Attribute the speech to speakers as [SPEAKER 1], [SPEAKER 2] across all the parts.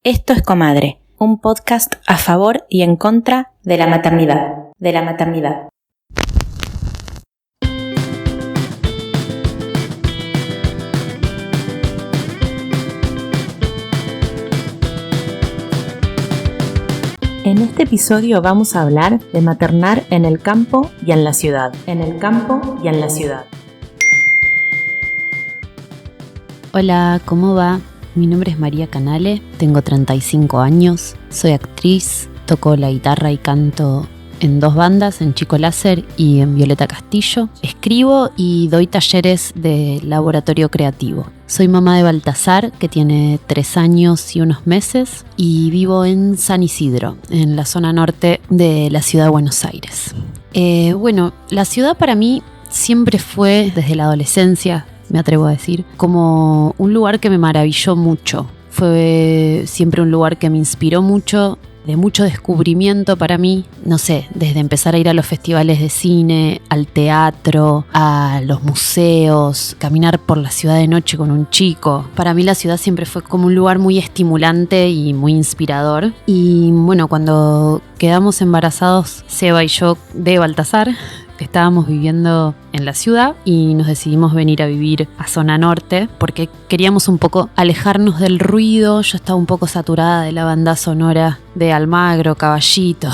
[SPEAKER 1] Esto es Comadre, un podcast a favor y en contra de la maternidad. En este episodio vamos a hablar de maternar en el campo y en la ciudad.
[SPEAKER 2] Hola, ¿cómo va? Mi nombre es María Canale, tengo 35 años, soy actriz, toco la guitarra y canto en 2 bandas, en Chico Láser y en Violeta Castillo. Escribo y doy talleres de laboratorio creativo. Soy mamá de Baltasar, que tiene 3 años y unos meses, y vivo en San Isidro, en la zona norte de la ciudad de Buenos Aires. La ciudad para mí siempre fue, desde la adolescencia, me atrevo a decir, como un lugar que me maravilló mucho. Fue siempre un lugar que me inspiró mucho, de mucho descubrimiento para mí, no sé, desde empezar a ir a los festivales de cine, al teatro, a los museos, caminar por la ciudad de noche con un chico. Para mí la ciudad siempre fue como un lugar muy estimulante y muy inspirador. Y bueno, cuando quedamos embarazados, Seba y yo, de Baltasar, estábamos viviendo en la ciudad y nos decidimos venir a vivir a zona norte porque queríamos un poco alejarnos del ruido. Yo estaba un poco saturada de la banda sonora de Almagro, Caballito,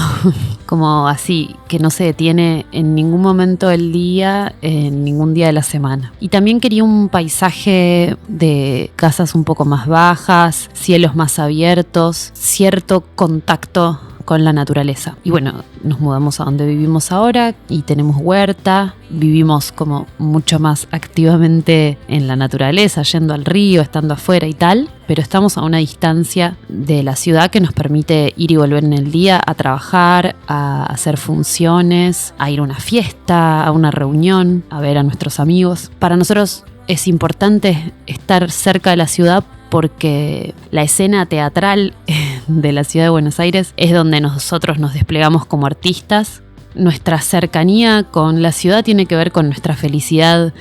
[SPEAKER 2] como así, que no se detiene en ningún momento del día, en ningún día de la semana. Y también quería un paisaje de casas un poco más bajas, cielos más abiertos, cierto contacto con la naturaleza. Y bueno, nos mudamos a donde vivimos ahora y tenemos huerta, vivimos como mucho más activamente en la naturaleza, yendo al río, estando afuera y tal, pero estamos a una distancia de la ciudad que nos permite ir y volver en el día a trabajar, a hacer funciones, a ir a una fiesta, a una reunión, a ver a nuestros amigos. Para nosotros es importante estar cerca de la ciudad porque la escena teatral de la ciudad de Buenos Aires es donde nosotros nos desplegamos como artistas. Nuestra cercanía con la ciudad tiene que ver con nuestra felicidad,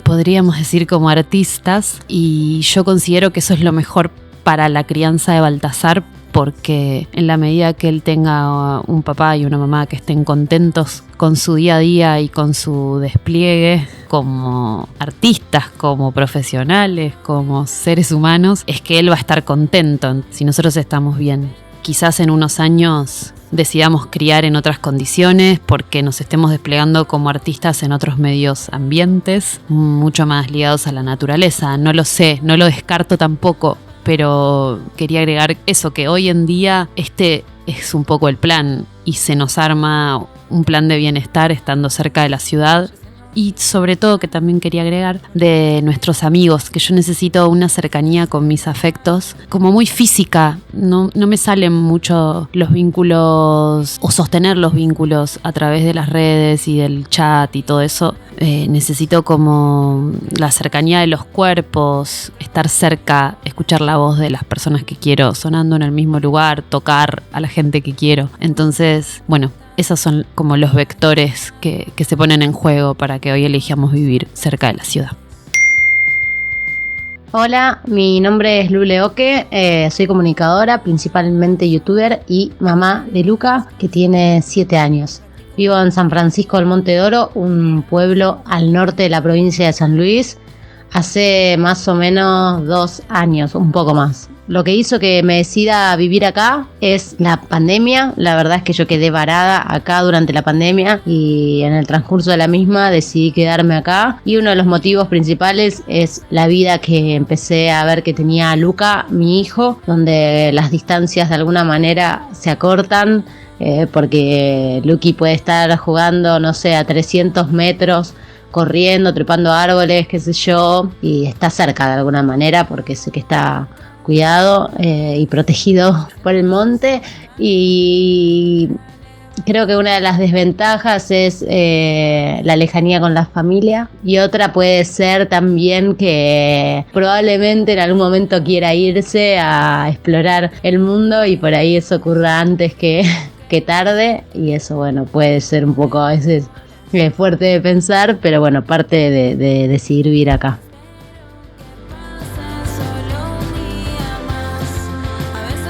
[SPEAKER 2] podríamos decir, como artistas, y yo considero que eso es lo mejor para la crianza de Baltasar, porque en la medida que él tenga un papá y una mamá que estén contentos con su día a día y con su despliegue como artistas, como profesionales, como seres humanos, es que él va a estar contento si nosotros estamos bien. Quizás en unos años decidamos criar en otras condiciones porque nos estemos desplegando como artistas en otros medios ambientes, mucho más ligados a la naturaleza. No lo sé, no lo descarto tampoco, pero quería agregar eso, que hoy en día este es un poco el plan y se nos arma un plan de bienestar estando cerca de la ciudad. Y sobre todo, que también quería agregar, de nuestros amigos, que yo necesito una cercanía con mis afectos como muy física. No me salen mucho los vínculos o sostener los vínculos a través de las redes y del chat y todo eso. Necesito como la cercanía de los cuerpos, estar cerca, escuchar la voz de las personas que quiero sonando en el mismo lugar, tocar a la gente que quiero. Entonces, bueno, esos son como los vectores que se ponen en juego para que hoy elijamos vivir cerca de la ciudad.
[SPEAKER 3] Hola, mi nombre es Lule Oque, soy comunicadora, principalmente youtuber y mamá de Luca, que tiene 7 años. Vivo en San Francisco del Monte d'Oro, un pueblo al norte de la provincia de San Luis, hace más o menos 2 años, un poco más. Lo que hizo que me decida vivir acá es la pandemia. La verdad es que yo quedé varada acá durante la pandemia y en el transcurso de la misma decidí quedarme acá. Y uno de los motivos principales es la vida que empecé a ver que tenía Luca, mi hijo, donde las distancias de alguna manera se acortan, porque Luqui puede estar jugando, no sé, a 300 metros, corriendo, trepando árboles, qué sé yo, y está cerca de alguna manera porque sé que está cuidado y protegido por el monte. Y creo que una de las desventajas es la lejanía con la familia, y otra puede ser también que probablemente en algún momento quiera irse a explorar el mundo y por ahí eso ocurra antes que tarde, y eso, bueno, puede ser un poco a veces fuerte de pensar, pero bueno, parte de decidir vivir acá.
[SPEAKER 4] Solo un día más, a veces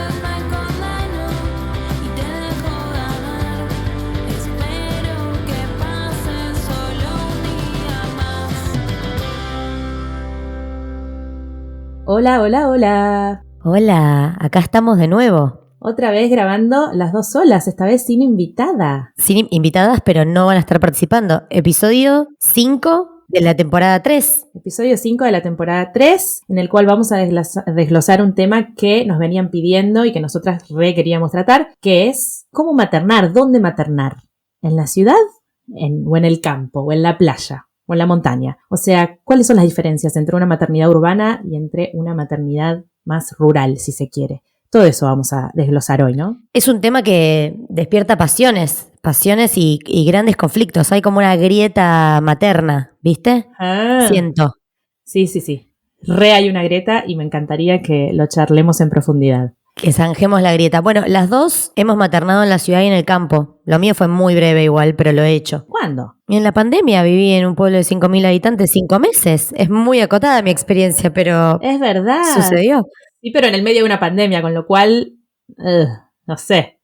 [SPEAKER 1] Hola, hola, hola.
[SPEAKER 4] Hola, acá estamos de nuevo.
[SPEAKER 1] Otra vez grabando las dos solas, esta vez sin invitada.
[SPEAKER 4] Sin invitadas, pero no van a estar participando. Episodio 5 de la temporada 3.
[SPEAKER 1] Episodio 5 de la temporada 3, en el cual vamos a desglosar un tema que nos venían pidiendo y que nosotras queríamos tratar, que es cómo maternar, dónde maternar. ¿En la ciudad? ¿O en el campo? ¿O en la playa? ¿O en la montaña? O sea, ¿cuáles son las diferencias entre una maternidad urbana y entre una maternidad más rural, si se quiere? Todo eso vamos a desglosar hoy, ¿no?
[SPEAKER 4] Es un tema que despierta pasiones y grandes conflictos. Hay como una grieta materna, ¿viste? Siento.
[SPEAKER 1] Sí. Hay una grieta y me encantaría que lo charlemos en profundidad.
[SPEAKER 4] Que zanjemos la grieta. Bueno, las dos hemos maternado en la ciudad y en el campo. Lo mío fue muy breve igual, pero lo he hecho.
[SPEAKER 1] ¿Cuándo?
[SPEAKER 4] En la pandemia viví en un pueblo de 5.000 habitantes 5 meses. Es muy acotada mi experiencia, pero
[SPEAKER 1] es verdad.
[SPEAKER 4] Sucedió.
[SPEAKER 1] Sí, pero en el medio de una pandemia, con lo cual, no sé.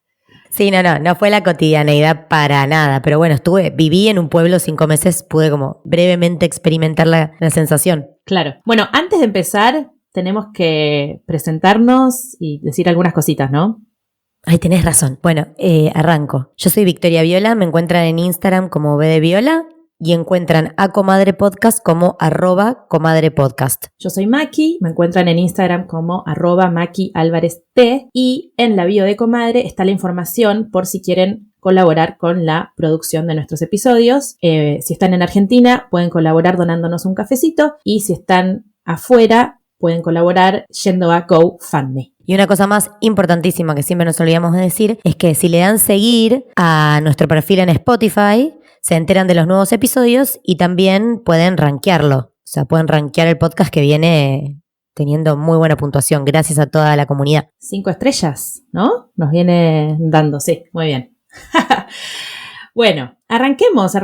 [SPEAKER 4] Sí, no fue la cotidianeidad para nada, pero bueno, viví en un pueblo 5 meses, pude como brevemente experimentar la sensación.
[SPEAKER 1] Claro. Bueno, antes de empezar, tenemos que presentarnos y decir algunas cositas, ¿no?
[SPEAKER 4] Ay, tenés razón. Bueno, arranco. Yo soy Victoria Viola, me encuentran en Instagram como B de Viola y encuentran a Comadre Podcast como @comadrepodcast.
[SPEAKER 1] Yo soy Maki, me encuentran en Instagram como @MakiAlvarezT y en la bio de Comadre está la información por si quieren colaborar con la producción de nuestros episodios. Si están en Argentina, pueden colaborar donándonos un cafecito y si están afuera, pueden colaborar yendo a GoFundMe.
[SPEAKER 4] Y una cosa más importantísima que siempre nos olvidamos de decir es que si le dan seguir a nuestro perfil en Spotify, se enteran de los nuevos episodios y también pueden rankearlo. O sea, pueden rankear el podcast que viene teniendo muy buena puntuación, gracias a toda la comunidad.
[SPEAKER 1] 5 estrellas, ¿no? Nos viene dando, sí, muy bien. Bueno, arranquemos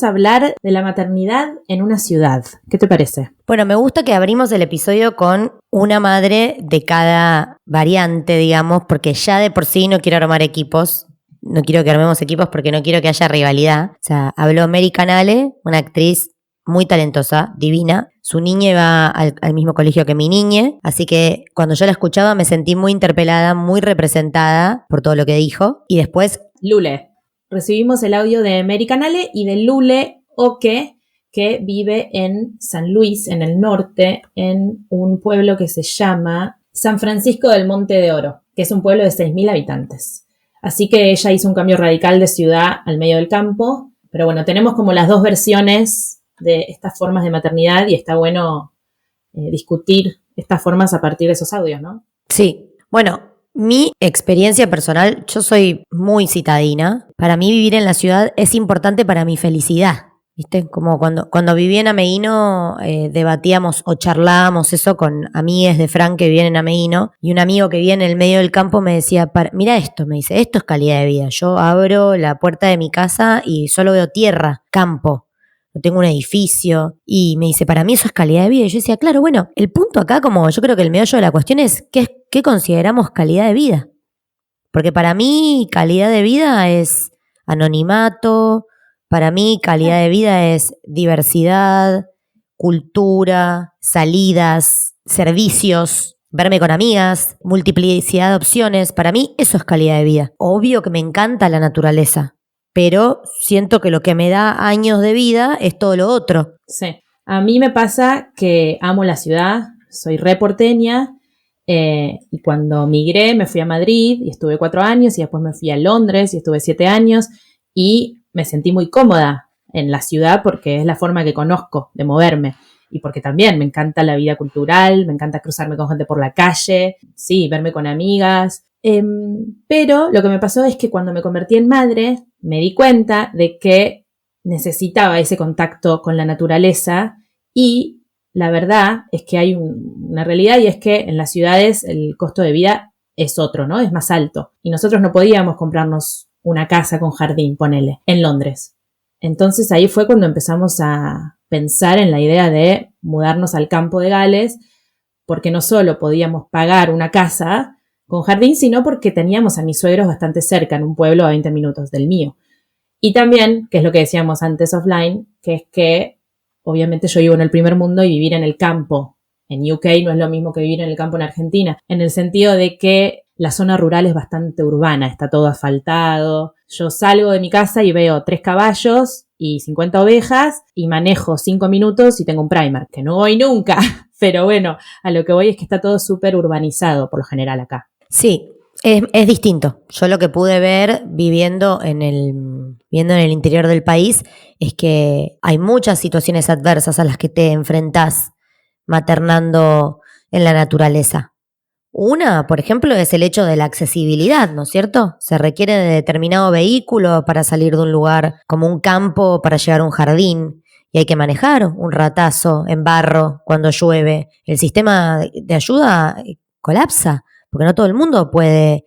[SPEAKER 1] a hablar de la maternidad en una ciudad. ¿Qué te parece?
[SPEAKER 4] Bueno, me gusta que abrimos el episodio con una madre de cada variante, digamos, porque ya de por sí no quiero armar equipos. No quiero que armemos equipos porque no quiero que haya rivalidad. O sea, habló Mary Canale, una actriz muy talentosa, divina. Su niña iba al mismo colegio que mi niña, así que cuando yo la escuchaba me sentí muy interpelada, muy representada por todo lo que dijo. Y después...
[SPEAKER 1] Lule. Recibimos el audio de Mary Canale y de Lule Oque, que vive en San Luis, en el norte, en un pueblo que se llama San Francisco del Monte de Oro, que es un pueblo de 6.000 habitantes. Así que ella hizo un cambio radical de ciudad al medio del campo. Pero bueno, tenemos como las dos versiones de estas formas de maternidad y está bueno discutir estas formas a partir de esos audios, ¿no?
[SPEAKER 4] Sí. Bueno, mi experiencia personal, yo soy muy citadina. Para mí vivir en la ciudad es importante para mi felicidad. ¿Viste? Como cuando viví en Ameguino, debatíamos o charlábamos eso con amigues de Fran que viven en Ameguino, y un amigo que vive en el medio del campo me decía, mira esto, me dice, esto es calidad de vida. Yo abro la puerta de mi casa y solo veo tierra, campo, no tengo un edificio, y me dice, para mí eso es calidad de vida. Y yo decía, claro, bueno, el punto acá, como yo creo que el meollo de la cuestión es, ¿qué consideramos calidad de vida? Porque para mí calidad de vida es anonimato. Para mí, calidad de vida es diversidad, cultura, salidas, servicios, verme con amigas, multiplicidad de opciones. Para mí, eso es calidad de vida. Obvio que me encanta la naturaleza, pero siento que lo que me da años de vida es todo lo otro.
[SPEAKER 1] Sí. A mí me pasa que amo la ciudad, soy re porteña, y cuando migré me fui a Madrid y estuve 4 años y después me fui a Londres y estuve 7 años y me sentí muy cómoda en la ciudad porque es la forma que conozco de moverme y porque también me encanta la vida cultural, me encanta cruzarme con gente por la calle, sí, verme con amigas. Pero lo que me pasó es que cuando me convertí en madre me di cuenta de que necesitaba ese contacto con la naturaleza y la verdad es que hay una realidad y es que en las ciudades el costo de vida es otro, ¿no? Es más alto y nosotros no podíamos comprarnos una casa con jardín, ponele, en Londres. Entonces ahí fue cuando empezamos a pensar en la idea de mudarnos al campo de Gales, porque no solo podíamos pagar una casa con jardín, sino porque teníamos a mis suegros bastante cerca, en un pueblo a 20 minutos del mío. Y también, que es lo que decíamos antes offline, que es que obviamente yo vivo en el primer mundo y vivir en el campo en UK no es lo mismo que vivir en el campo en Argentina, en el sentido de que la zona rural es bastante urbana, está todo asfaltado. Yo salgo de mi casa y veo 3 caballos y 50 ovejas y manejo 5 minutos y tengo un Primark, que no voy nunca. Pero bueno, a lo que voy es que está todo súper urbanizado por lo general acá.
[SPEAKER 4] Sí, es distinto. Yo lo que pude ver viviendo viendo en el interior del país es que hay muchas situaciones adversas a las que te enfrentás maternando en la naturaleza. Una, por ejemplo, es el hecho de la accesibilidad, ¿no es cierto? Se requiere de determinado vehículo para salir de un lugar como un campo para llegar a un jardín y hay que manejar un ratazo en barro cuando llueve. El sistema de ayuda colapsa porque no todo el mundo puede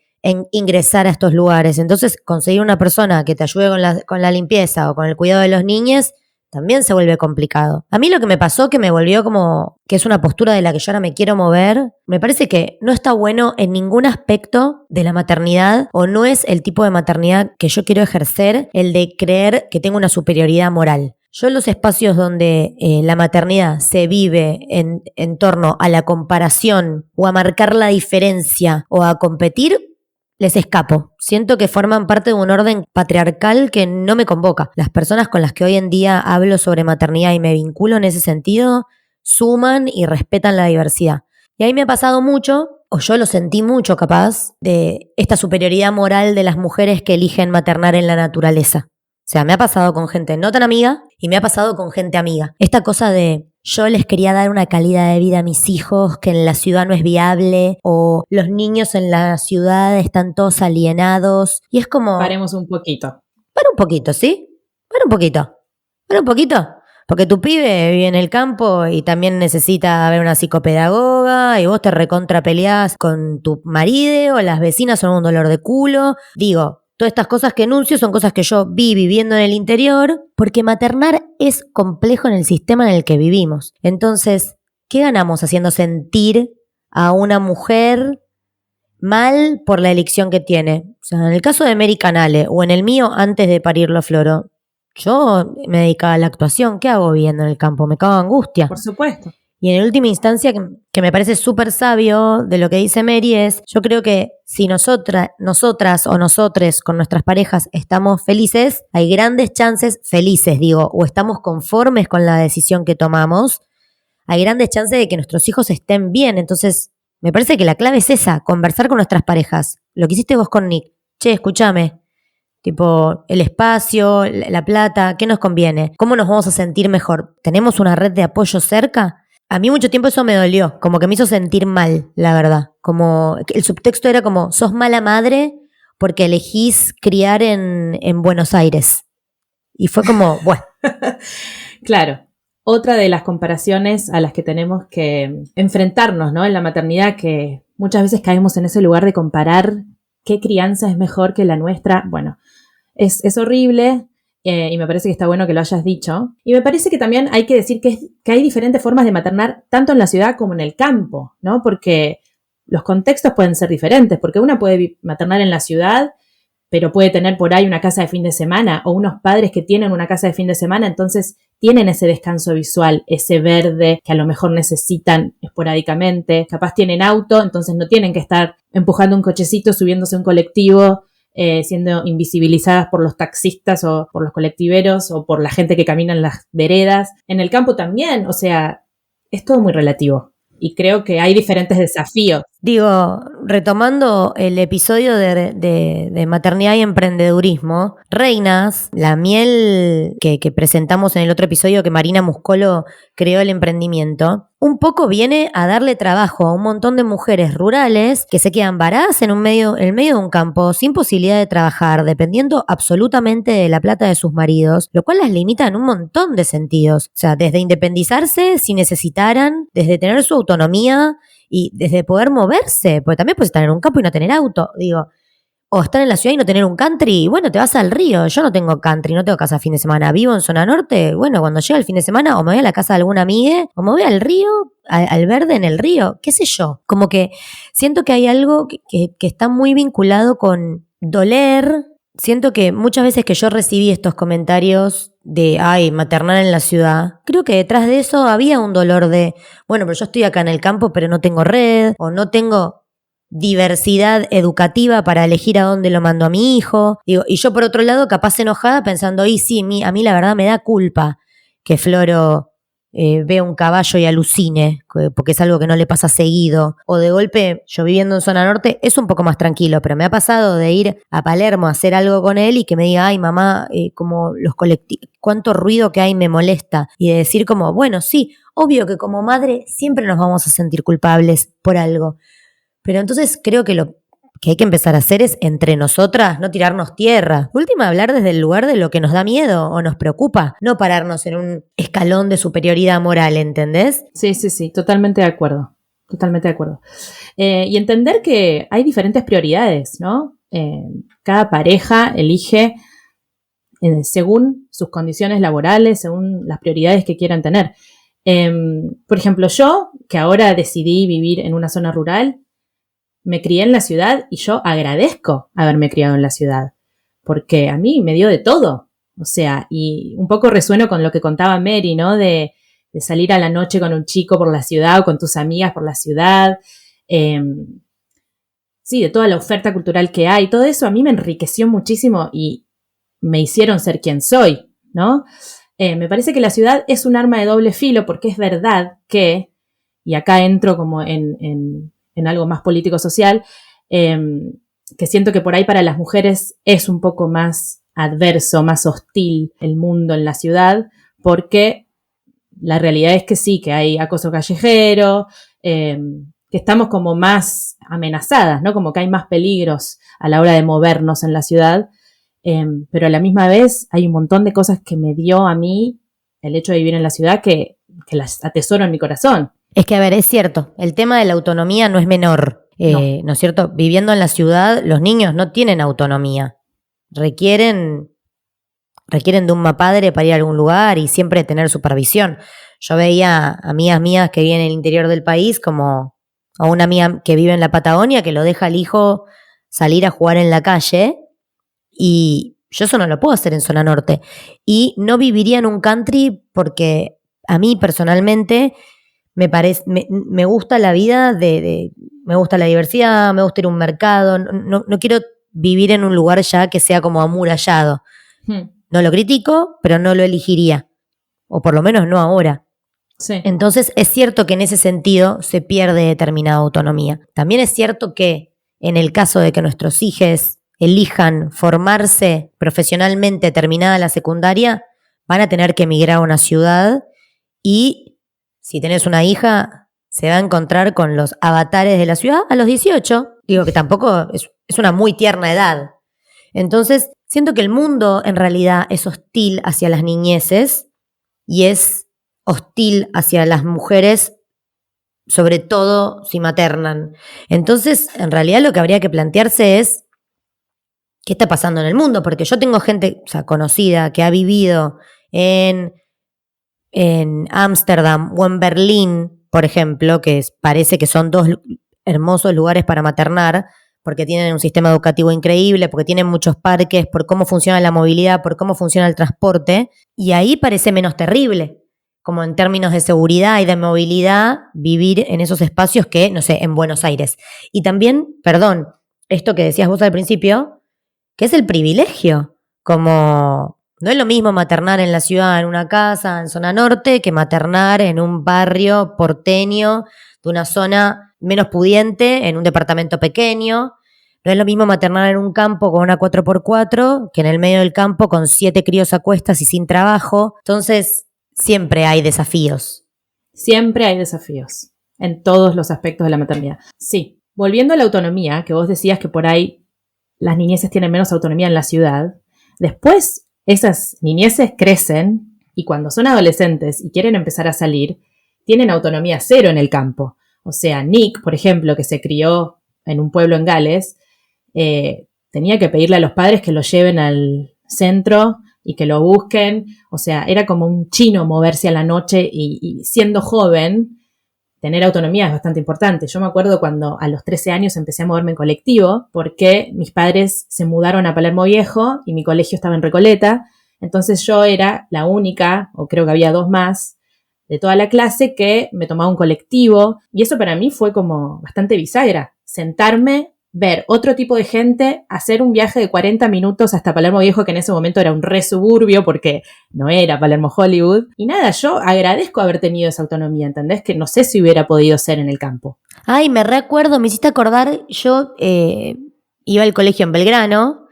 [SPEAKER 4] ingresar a estos lugares. Entonces, conseguir una persona que te ayude con la limpieza o con el cuidado de los niños también se vuelve complicado. A mí lo que me pasó, que me volvió como que es una postura de la que yo ahora me quiero mover, me parece que no está bueno en ningún aspecto de la maternidad o no es el tipo de maternidad que yo quiero ejercer, el de creer que tengo una superioridad moral. Yo en los espacios donde la maternidad se vive en torno a la comparación o a marcar la diferencia o a competir, les escapo. Siento que forman parte de un orden patriarcal que no me convoca. Las personas con las que hoy en día hablo sobre maternidad y me vinculo en ese sentido, suman y respetan la diversidad. Y ahí me ha pasado mucho, o yo lo sentí mucho capaz, de esta superioridad moral de las mujeres que eligen maternar en la naturaleza. O sea, me ha pasado con gente no tan amiga y me ha pasado con gente amiga. Esta cosa de yo les quería dar una calidad de vida a mis hijos que en la ciudad no es viable o los niños en la ciudad están todos alienados y es como...
[SPEAKER 1] Paremos un poquito.
[SPEAKER 4] Para un poquito, ¿sí? Para un poquito. Para un poquito. Porque tu pibe vive en el campo y también necesita ver una psicopedagoga y vos te recontrapeleás con tu marido o las vecinas son un dolor de culo. Digo... Todas estas cosas que enuncio son cosas que yo vi viviendo en el interior, porque maternar es complejo en el sistema en el que vivimos. Entonces, ¿qué ganamos haciendo sentir a una mujer mal por la elección que tiene? O sea, en el caso de Mary Canale o en el mío antes de parirlo a Floro, yo me dedicaba a la actuación. ¿Qué hago viviendo en el campo? Me cago de angustia.
[SPEAKER 1] Por supuesto.
[SPEAKER 4] Y en última instancia, que me parece súper sabio de lo que dice Mary es, yo creo que si nosotras o nosotres con nuestras parejas estamos felices, hay grandes chances, felices digo, o estamos conformes con la decisión que tomamos, hay grandes chances de que nuestros hijos estén bien. Entonces, me parece que la clave es esa, conversar con nuestras parejas. Lo que hiciste vos con Nick. Che, escúchame. Tipo, el espacio, la plata, ¿qué nos conviene? ¿Cómo nos vamos a sentir mejor? ¿Tenemos una red de apoyo cerca? A mí mucho tiempo eso me dolió, como que me hizo sentir mal, la verdad. Como el subtexto era como, sos mala madre porque elegís criar en Buenos Aires. Y fue como, bueno.
[SPEAKER 1] Claro. Otra de las comparaciones a las que tenemos que enfrentarnos, ¿no? En la maternidad, que muchas veces caemos en ese lugar de comparar qué crianza es mejor que la nuestra. Bueno, es horrible. Y me parece que está bueno que lo hayas dicho. Y me parece que también hay que decir que hay diferentes formas de maternar tanto en la ciudad como en el campo, ¿no? Porque los contextos pueden ser diferentes, porque una puede maternar en la ciudad, pero puede tener por ahí una casa de fin de semana o unos padres que tienen una casa de fin de semana, entonces tienen ese descanso visual, ese verde que a lo mejor necesitan esporádicamente. Capaz tienen auto, entonces no tienen que estar empujando un cochecito, subiéndose a un colectivo, siendo invisibilizadas por los taxistas o por los colectiveros o por la gente que camina en las veredas. En el campo también, o sea, es todo muy relativo y creo que hay diferentes desafíos.
[SPEAKER 4] Digo, retomando el episodio de maternidad y emprendedurismo, Reinas, la miel que presentamos en el otro episodio que Marina Muscolo creó el emprendimiento, un poco viene a darle trabajo a un montón de mujeres rurales que se quedan varadas en medio de un campo sin posibilidad de trabajar, dependiendo absolutamente de la plata de sus maridos, lo cual las limita en un montón de sentidos. O sea, desde independizarse si necesitaran, desde tener su autonomía y desde poder moverse, porque también puedes estar en un campo y no tener auto, digo, o estar en la ciudad y no tener un country, y bueno, te vas al río. Yo no tengo country, no tengo casa de fin de semana, vivo en zona norte, bueno, cuando llega el fin de semana o me voy a la casa de alguna amiga, o me voy al río, al verde en el río, qué sé yo, como que siento que hay algo que está muy vinculado con doler. Siento que muchas veces que yo recibí estos comentarios maternar en la ciudad, creo que detrás de eso había un dolor de, bueno, pero yo estoy acá en el campo, pero no tengo red, o no tengo diversidad educativa para elegir a dónde lo mando a mi hijo. Digo, y yo por otro lado, capaz enojada, pensando, y sí, a mí la verdad me da culpa que Floro vea un caballo y alucine, porque es algo que no le pasa seguido. O de golpe, yo viviendo en zona norte, es un poco más tranquilo, pero me ha pasado de ir a Palermo a hacer algo con él y que me diga, ay mamá, como los colectivos, cuánto ruido que hay me molesta. Y de decir como, bueno, sí, obvio que como madre siempre nos vamos a sentir culpables por algo. Pero entonces creo que lo que hay que empezar a hacer es entre nosotras no tirarnos tierra. Última, hablar desde el lugar de lo que nos da miedo o nos preocupa, no pararnos en un escalón de superioridad moral, ¿entendés?
[SPEAKER 1] Sí, totalmente de acuerdo. Totalmente de acuerdo. Y entender que hay diferentes prioridades, ¿no? Cada pareja elige según sus condiciones laborales, según las prioridades que quieran tener. Por ejemplo, yo, que ahora decidí vivir en una zona rural, me crié en la ciudad y yo agradezco haberme criado en la ciudad, porque a mí me dio de todo. O sea, y un poco resueno con lo que contaba Mary, ¿no? De salir a la noche con un chico por la ciudad o con tus amigas por la ciudad. Sí, de toda la oferta cultural que hay. Todo eso a mí me enriqueció muchísimo y me hicieron ser quien soy, ¿no? Me parece que la ciudad es un arma de doble filo porque es verdad que, y acá entro como en algo más político-social, que siento que por ahí para las mujeres es un poco más adverso, más hostil el mundo en la ciudad, porque la realidad es que sí, que hay acoso callejero, que estamos como más amenazadas, ¿no? Como que hay más peligros a la hora de movernos en la ciudad, pero a la misma vez hay un montón de cosas que me dio a mí el hecho de vivir en la ciudad que las atesoro en mi corazón.
[SPEAKER 4] Es que, a ver, es cierto, el tema de la autonomía no es menor, ¿no es cierto? Viviendo en la ciudad, los niños no tienen autonomía. Requieren de un padre para ir a algún lugar y siempre tener supervisión. Yo veía amigas mías que viven en el interior del país, como a una amiga que vive en la Patagonia, que lo deja al hijo salir a jugar en la calle, y yo eso no lo puedo hacer en zona norte. Y no viviría en un country porque a mí personalmente me gusta la vida, me gusta la diversidad, me gusta ir a un mercado, no quiero vivir en un lugar ya que sea como amurallado. No lo critico, pero no lo elegiría, o por lo menos no ahora.
[SPEAKER 1] Sí.
[SPEAKER 4] Entonces es cierto que en ese sentido se pierde determinada autonomía. También es cierto que en el caso de que nuestros hijos elijan formarse profesionalmente terminada la secundaria, van a tener que emigrar a una ciudad y si tenés una hija, se va a encontrar con los avatares de la ciudad a los 18. Digo que tampoco es una muy tierna edad. Entonces, siento que el mundo en realidad es hostil hacia las niñeces y es hostil hacia las mujeres, sobre todo si maternan. Entonces, en realidad lo que habría que plantearse es ¿qué está pasando en el mundo? Porque yo tengo gente, o sea, conocida que ha vivido en Ámsterdam o en Berlín, por ejemplo, que parece que son dos hermosos lugares para maternar, porque tienen un sistema educativo increíble, porque tienen muchos parques, por cómo funciona la movilidad, por cómo funciona el transporte, y ahí parece menos terrible, como en términos de seguridad y de movilidad, vivir en esos espacios que, no sé, en Buenos Aires. Y también, perdón, esto que decías vos al principio, que es el privilegio, como no es lo mismo maternar en la ciudad, en una casa, en zona norte, que maternar en un barrio porteño de una zona menos pudiente, en un departamento pequeño. No es lo mismo maternar en un campo con una 4x4 que en el medio del campo con 7 críos a cuestas y sin trabajo. Entonces, siempre hay desafíos.
[SPEAKER 1] Siempre hay desafíos en todos los aspectos de la maternidad. Sí, volviendo a la autonomía, que vos decías que por ahí las niñeces tienen menos autonomía en la ciudad, después esas niñeces crecen y cuando son adolescentes y quieren empezar a salir, tienen autonomía cero en el campo. O sea, Nick, por ejemplo, que se crió en un pueblo en Gales, tenía que pedirle a los padres que lo lleven al centro y que lo busquen. O sea, era como un chino moverse a la noche y siendo joven, tener autonomía es bastante importante. Yo me acuerdo cuando a los 13 años empecé a moverme en colectivo porque mis padres se mudaron a Palermo Viejo y mi colegio estaba en Recoleta Entonces yo era la única, o creo que había 2 más, de toda la clase que me tomaba un colectivo. Y eso para mí fue como bastante bisagra. Sentarme, ver otro tipo de gente, hacer un viaje de 40 minutos hasta Palermo Viejo, que en ese momento era un re suburbio porque no era Palermo Hollywood. Y nada, yo agradezco haber tenido esa autonomía, ¿entendés? Que no sé si hubiera podido ser en el campo.
[SPEAKER 4] Ay, me recuerdo, me hiciste acordar, yo iba al colegio en Belgrano,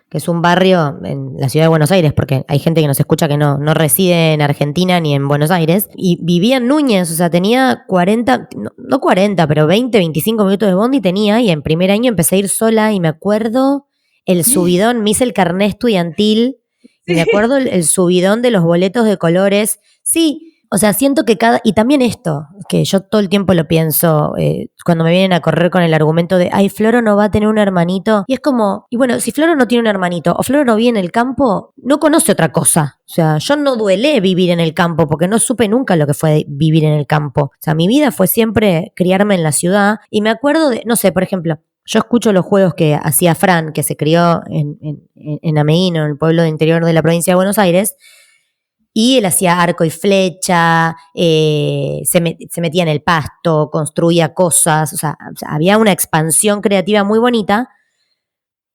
[SPEAKER 4] que es un barrio en la ciudad de Buenos Aires, porque hay gente que nos escucha que no reside en Argentina ni en Buenos Aires, y vivía en Núñez, o sea, tenía 40, no 40, pero 20, 25 minutos de bondi tenía, y en primer año empecé a ir sola, y me acuerdo el subidón, me hice el carné estudiantil, y me acuerdo el subidón de los boletos de colores, sí. O sea, siento que y también esto, que yo todo el tiempo lo pienso, cuando me vienen a correr con el argumento de, ay, Floro no va a tener un hermanito. Y es como, y bueno, si Floro no tiene un hermanito, o Floro no vive en el campo, no conoce otra cosa. O sea, yo no duelé vivir en el campo, porque no supe nunca lo que fue vivir en el campo. O sea, mi vida fue siempre criarme en la ciudad. Y me acuerdo de, no sé, por ejemplo, yo escucho los juegos que hacía Fran, que se crió en Ameguino, en el pueblo interior de la provincia de Buenos Aires. Y él hacía arco y flecha, se metía en el pasto, construía cosas, o sea, había una expansión creativa muy bonita.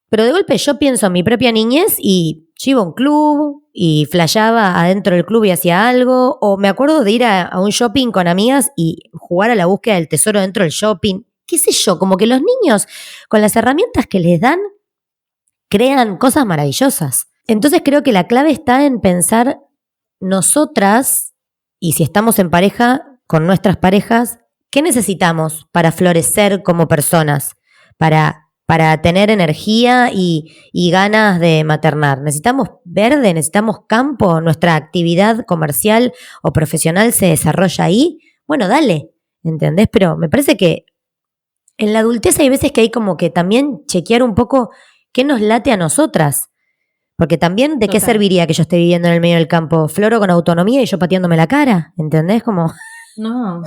[SPEAKER 4] Pero de golpe yo pienso en mi propia niñez y yo iba a un club y flasheaba adentro del club y hacía algo. O me acuerdo de ir a un shopping con amigas y jugar a la búsqueda del tesoro dentro del shopping. Qué sé yo, como que los niños, con las herramientas que les dan, crean cosas maravillosas. Entonces creo que la clave está en pensar nosotras, y si estamos en pareja, con nuestras parejas, ¿qué necesitamos para florecer como personas? Para tener energía y ganas de maternar. ¿Necesitamos verde? ¿Necesitamos campo? ¿Nuestra actividad comercial o profesional se desarrolla ahí? Bueno, dale, ¿entendés? Pero me parece que en la adultez hay veces que hay como que también chequear un poco qué nos late a nosotras. Porque también, ¿de qué serviría que yo esté viviendo en el medio del campo? Floro con autonomía y yo pateándome la cara, ¿entendés? Como...
[SPEAKER 1] No,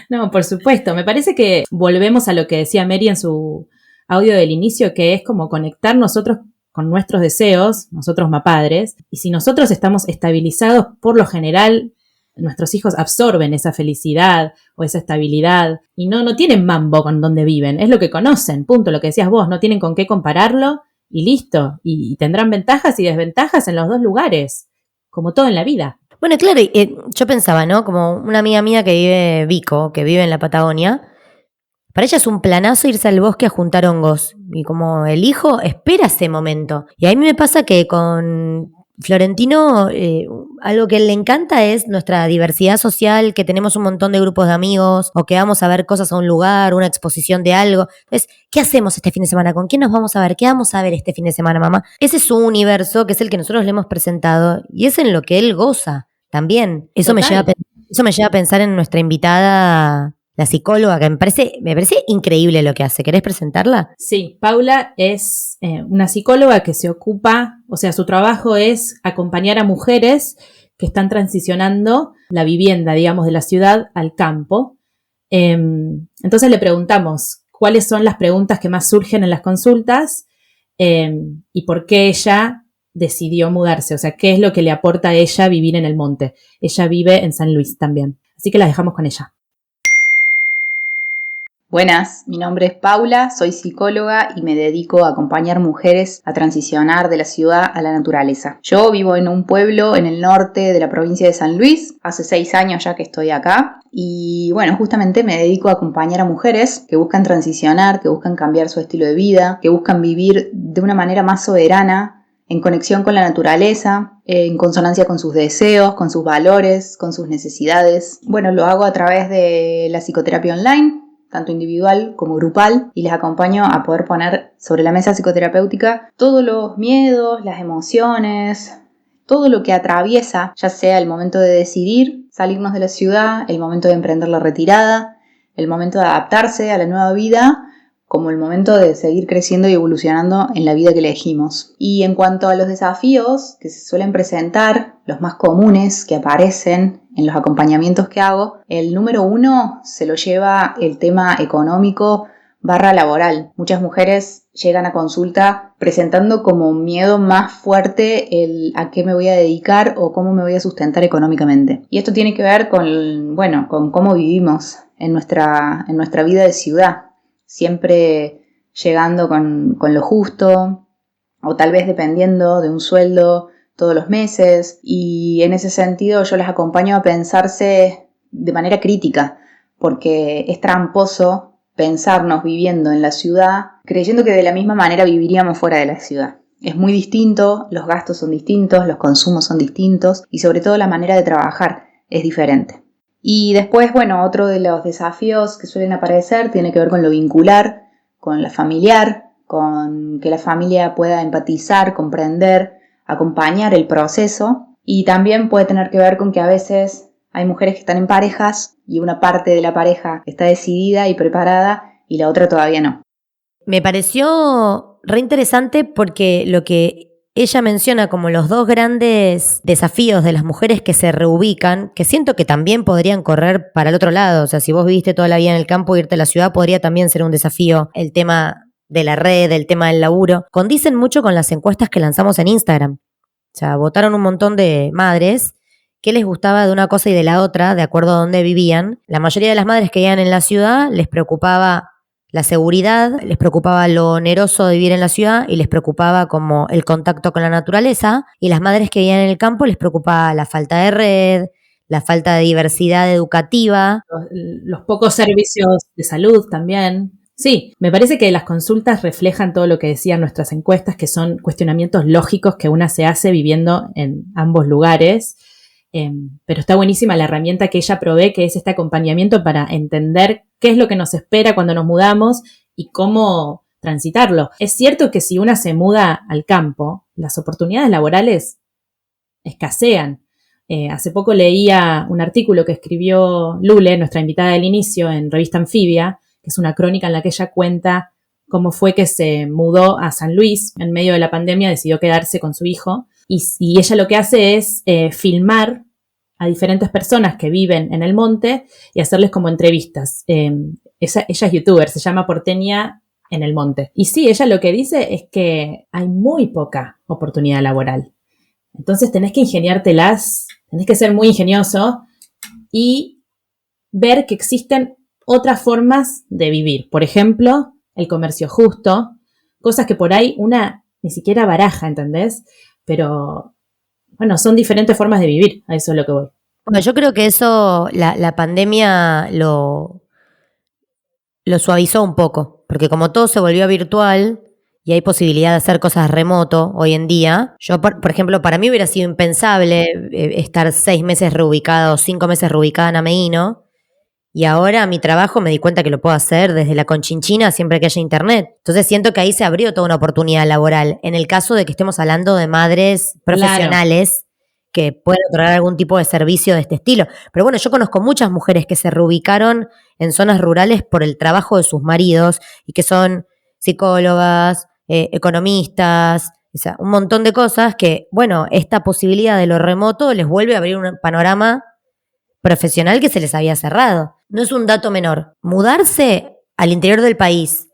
[SPEAKER 1] no, por supuesto. Me parece que volvemos a lo que decía Mary en su audio del inicio, que es como conectar nosotros con nuestros deseos, nosotros mapadres, y si nosotros estamos estabilizados, por lo general, nuestros hijos absorben esa felicidad o esa estabilidad y no tienen mambo con donde viven, es lo que conocen, punto, lo que decías vos, no tienen con qué compararlo. Y listo, y tendrán ventajas y desventajas en los 2 lugares, como todo en la vida.
[SPEAKER 4] Bueno, claro, yo pensaba, ¿no? Como una amiga mía que vive, Vico, que vive en la Patagonia, para ella es un planazo irse al bosque a juntar hongos. Y como el hijo espera ese momento. Y a mí me pasa que con Florentino, algo que le encanta es nuestra diversidad social, que tenemos un montón de grupos de amigos, o que vamos a ver cosas a un lugar, una exposición de algo. Entonces, ¿qué hacemos este fin de semana? ¿Con quién nos vamos a ver? ¿Qué vamos a ver este fin de semana, mamá? Ese es su universo, que es el que nosotros le hemos presentado, y es en lo que él goza también. Eso me lleva a pensar en nuestra invitada, la psicóloga, que me parece increíble lo que hace. ¿Querés presentarla?
[SPEAKER 1] Sí, Paula es una psicóloga que se ocupa, o sea, su trabajo es acompañar a mujeres que están transicionando la vivienda, digamos, de la ciudad al campo. Entonces le preguntamos cuáles son las preguntas que más surgen en las consultas y por qué ella decidió mudarse, o sea, qué es lo que le aporta a ella vivir en el monte. Ella vive en San Luis también, así que la dejamos con ella.
[SPEAKER 5] Buenas, mi nombre es Paula, soy psicóloga y me dedico a acompañar mujeres a transicionar de la ciudad a la naturaleza. Yo vivo en un pueblo en el norte de la provincia de San Luis, hace 6 años ya que estoy acá y bueno, justamente me dedico a acompañar a mujeres que buscan transicionar, que buscan cambiar su estilo de vida, que buscan vivir de una manera más soberana, en conexión con la naturaleza, en consonancia con sus deseos, con sus valores, con sus necesidades. Bueno, lo hago a través de la psicoterapia online, tanto individual como grupal, y les acompaño a poder poner sobre la mesa psicoterapéutica todos los miedos, las emociones, todo lo que atraviesa, ya sea el momento de decidir salirnos de la ciudad, el momento de emprender la retirada, el momento de adaptarse a la nueva vida, como el momento de seguir creciendo y evolucionando en la vida que elegimos. Y en cuanto a los desafíos que se suelen presentar, los más comunes que aparecen en los acompañamientos que hago, el número 1 se lo lleva el tema económico laboral. Muchas mujeres llegan a consulta presentando como miedo más fuerte el a qué me voy a dedicar o cómo me voy a sustentar económicamente. Y esto tiene que ver con cómo vivimos en nuestra vida de ciudad, siempre llegando con lo justo o tal vez dependiendo de un sueldo todos los meses, y en ese sentido yo las acompaño a pensarse de manera crítica, porque es tramposo pensarnos viviendo en la ciudad creyendo que de la misma manera viviríamos fuera de la ciudad. Es muy distinto, los gastos son distintos, los consumos son distintos y sobre todo la manera de trabajar es diferente. Y después, otro de los desafíos que suelen aparecer tiene que ver con lo vincular, con la familiar, con que la familia pueda empatizar, comprender, acompañar el proceso, y también puede tener que ver con que a veces hay mujeres que están en parejas y una parte de la pareja está decidida y preparada y la otra todavía no.
[SPEAKER 4] Me pareció re interesante porque lo que ella menciona como los dos grandes desafíos de las mujeres que se reubican, que siento que también podrían correr para el otro lado. O sea, si vos viviste toda la vida en el campo, irte a la ciudad podría también ser un desafío. El tema de la red, el tema del laburo, condicen mucho con las encuestas que lanzamos en Instagram. O sea, votaron un montón de madres qué les gustaba de una cosa y de la otra, de acuerdo a dónde vivían. La mayoría de las madres que vivían en la ciudad les preocupaba la seguridad, les preocupaba lo oneroso de vivir en la ciudad y les preocupaba como el contacto con la naturaleza, y las madres que vivían en el campo les preocupaba la falta de red, la falta de diversidad educativa.
[SPEAKER 1] Los pocos servicios de salud también. Sí, me parece que las consultas reflejan todo lo que decían nuestras encuestas, que son cuestionamientos lógicos que una se hace viviendo en ambos lugares. Pero está buenísima la herramienta que ella provee, que es este acompañamiento para entender qué es lo que nos espera cuando nos mudamos y cómo transitarlo. Es cierto que si una se muda al campo, las oportunidades laborales escasean. Hace poco leía un artículo que escribió Lule, nuestra invitada del inicio, en Revista Anfibia, que es una crónica en la que ella cuenta cómo fue que se mudó a San Luis en medio de la pandemia, decidió quedarse con su hijo, y ella lo que hace es filmar a diferentes personas que viven en el monte y hacerles como entrevistas. Ella es youtuber, se llama Porteña en el Monte. Y sí, ella lo que dice es que hay muy poca oportunidad laboral. Entonces tenés que ingeniártelas, tenés que ser muy ingenioso y ver que existen otras formas de vivir. Por ejemplo, el comercio justo, cosas que por ahí una ni siquiera baraja, ¿entendés? Pero son diferentes formas de vivir, a eso es lo que voy.
[SPEAKER 4] Bueno, yo creo que eso, la pandemia lo suavizó un poco, porque como todo se volvió virtual y hay posibilidad de hacer cosas remoto hoy en día, yo, por ejemplo, para mí hubiera sido impensable estar 6 meses reubicada o 5 meses reubicada en Ameghino, y ahora mi trabajo me di cuenta que lo puedo hacer desde la Conchinchina siempre que haya internet. Entonces siento que ahí se abrió toda una oportunidad laboral, en el caso de que estemos hablando de madres profesionales. Claro, que pueden otorgar algún tipo de servicio de este estilo. Pero bueno, yo conozco muchas mujeres que se reubicaron en zonas rurales por el trabajo de sus maridos y que son psicólogas, economistas, o sea, un montón de cosas que, esta posibilidad de lo remoto les vuelve a abrir un panorama profesional que se les había cerrado. No es un dato menor. Mudarse al interior del país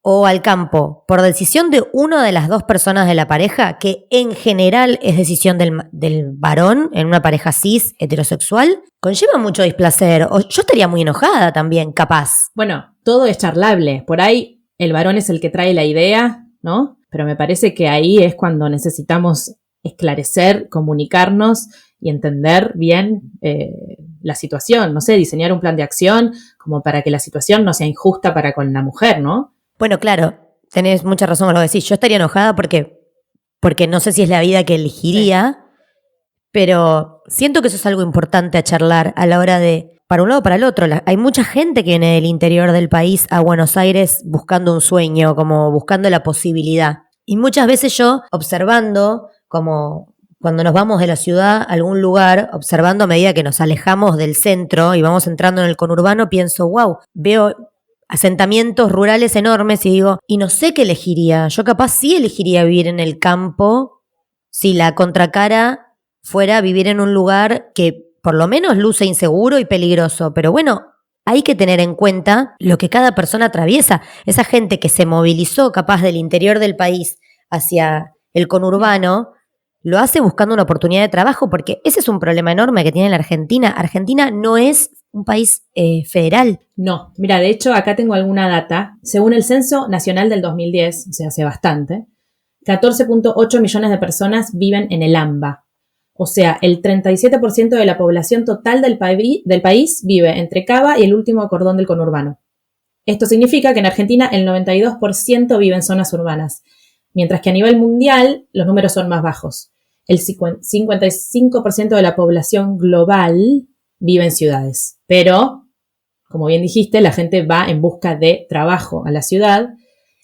[SPEAKER 4] o al campo por decisión de una de las dos personas de la pareja, que en general es decisión del varón en una pareja cis heterosexual, conlleva mucho displacer. O yo estaría muy enojada también, capaz.
[SPEAKER 1] Bueno, todo es charlable. Por ahí el varón es el que trae la idea, ¿no? Pero me parece que ahí es cuando necesitamos esclarecer, comunicarnos y entender bien la situación. No sé, diseñar un plan de acción como para que la situación no sea injusta para con la mujer, ¿no?
[SPEAKER 4] Bueno, claro, tenés mucha razón con lo que decís. Yo estaría enojada porque no sé si es la vida que elegiría, pero siento que eso es algo importante a charlar a la hora de, para un lado o para el otro. Hay mucha gente que viene del interior del país a Buenos Aires buscando un sueño, como buscando la posibilidad. Y muchas veces yo, observando, como cuando nos vamos de la ciudad a algún lugar, observando a medida que nos alejamos del centro y vamos entrando en el conurbano, pienso, wow, veo asentamientos rurales enormes y digo, y no sé qué elegiría. Yo capaz sí elegiría vivir en el campo si la contracara fuera vivir en un lugar que por lo menos luce inseguro y peligroso. Pero bueno, hay que tener en cuenta lo que cada persona atraviesa. Esa gente que se movilizó capaz del interior del país hacia el conurbano, lo hace buscando una oportunidad de trabajo, porque ese es un problema enorme que tiene la Argentina. Argentina no es un país federal.
[SPEAKER 1] No, mira, de hecho acá tengo alguna data. Según el Censo Nacional del 2010, o sea, hace bastante, 14.8 millones de personas viven en el AMBA. O sea, el 37% de la población total del país vive entre Cava y el último cordón del conurbano. Esto significa que en Argentina el 92% vive en zonas urbanas, mientras que a nivel mundial los números son más bajos. El 55% de la población global vive en ciudades. Pero, como bien dijiste, la gente va en busca de trabajo a la ciudad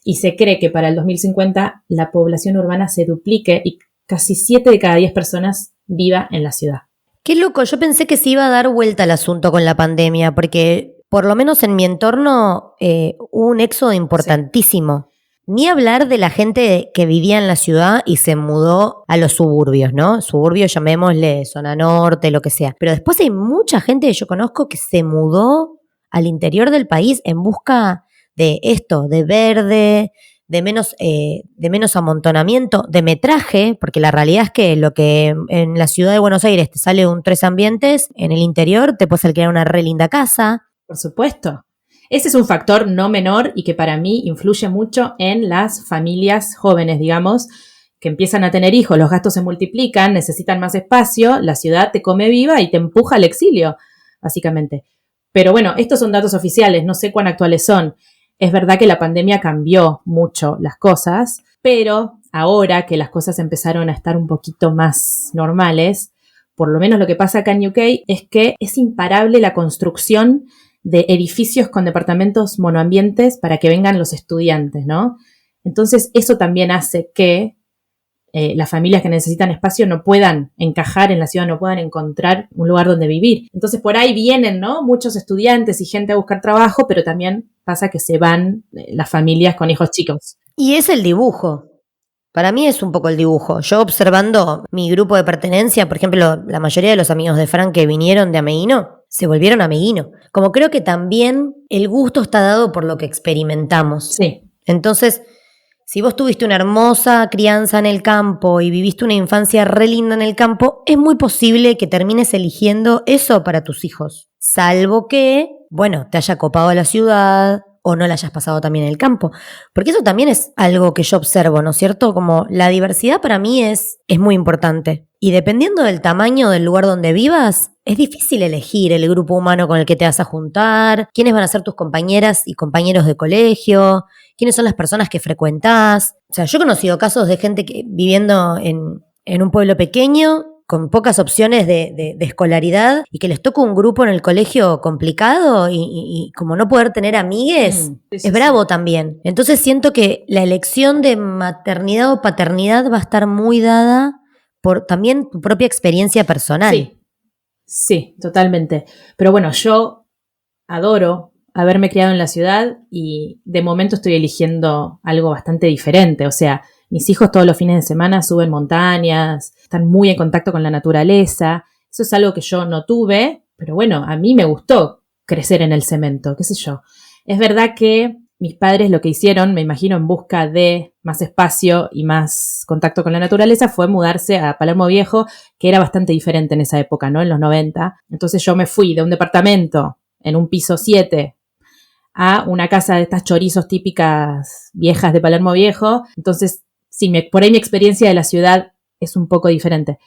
[SPEAKER 1] y se cree que para el 2050 la población urbana se duplique y casi 7 de cada 10 personas viva en la ciudad.
[SPEAKER 4] Qué loco, yo pensé que se iba a dar vuelta el asunto con la pandemia, porque por lo menos en mi entorno hubo un éxodo importantísimo. Sí. Ni hablar de la gente que vivía en la ciudad y se mudó a los suburbios, ¿no? Suburbios, llamémosle zona norte, lo que sea. Pero después hay mucha gente que yo conozco que se mudó al interior del país en busca de esto, de verde, de menos amontonamiento, de metraje, porque la realidad es que lo que en la ciudad de Buenos Aires te sale un 3 ambientes, en el interior te puedes alquilar una re linda casa.
[SPEAKER 1] Por supuesto. Ese es un factor no menor y que para mí influye mucho en las familias jóvenes, digamos, que empiezan a tener hijos, los gastos se multiplican, necesitan más espacio, la ciudad te come viva y te empuja al exilio, básicamente. Pero bueno, estos son datos oficiales, no sé cuán actuales son. Es verdad que la pandemia cambió mucho las cosas, pero ahora que las cosas empezaron a estar un poquito más normales, por lo menos lo que pasa acá en UK es que es imparable la construcción de edificios con departamentos monoambientes para que vengan los estudiantes, ¿no? Entonces eso también hace que las familias que necesitan espacio no puedan encajar en la ciudad, no puedan encontrar un lugar donde vivir. Entonces por ahí vienen, ¿no?, muchos estudiantes y gente a buscar trabajo, pero también pasa que se van las familias con hijos chicos.
[SPEAKER 4] Y es el dibujo. Para mí es un poco el dibujo. Yo observando mi grupo de pertenencia, por ejemplo, la mayoría de los amigos de Fran que vinieron de Ameguino, se volvieron Ameguino. Como creo que también el gusto está dado por lo que experimentamos.
[SPEAKER 1] Sí.
[SPEAKER 4] Entonces, si vos tuviste una hermosa crianza en el campo y viviste una infancia re linda en el campo, es muy posible que termines eligiendo eso para tus hijos. Salvo que, bueno, te haya copado la ciudad o no la hayas pasado también en el campo. Porque eso también es algo que yo observo, ¿no es cierto? Como la diversidad para mí es muy importante. Y dependiendo del tamaño del lugar donde vivas, es difícil elegir el grupo humano con el que te vas a juntar, quiénes van a ser tus compañeras y compañeros de colegio, quiénes son las personas que frecuentás. O sea, yo he conocido casos de gente que viviendo en un pueblo pequeño, con pocas opciones de escolaridad y que les toca un grupo en el colegio complicado y como no poder tener amigues, es bravo también. Entonces siento que la elección de maternidad o paternidad va a estar muy dada por también tu propia experiencia personal.
[SPEAKER 1] Sí, totalmente. Pero bueno, yo adoro haberme criado en la ciudad y de momento estoy eligiendo algo bastante diferente. O sea, mis hijos todos los fines de semana suben montañas, están muy en contacto con la naturaleza. Eso es algo que yo no tuve, pero bueno, a mí me gustó crecer en el cemento, qué sé yo. Es verdad que mis padres lo que hicieron, me imagino, en busca de más espacio y más contacto con la naturaleza, fue mudarse a Palermo Viejo, que era bastante diferente en esa época, ¿no? En los 90. Entonces yo me fui de un departamento en un piso 7 a una casa de estas chorizos típicas viejas de Palermo Viejo. Entonces, sí, por ahí mi experiencia de la ciudad es un poco diferente.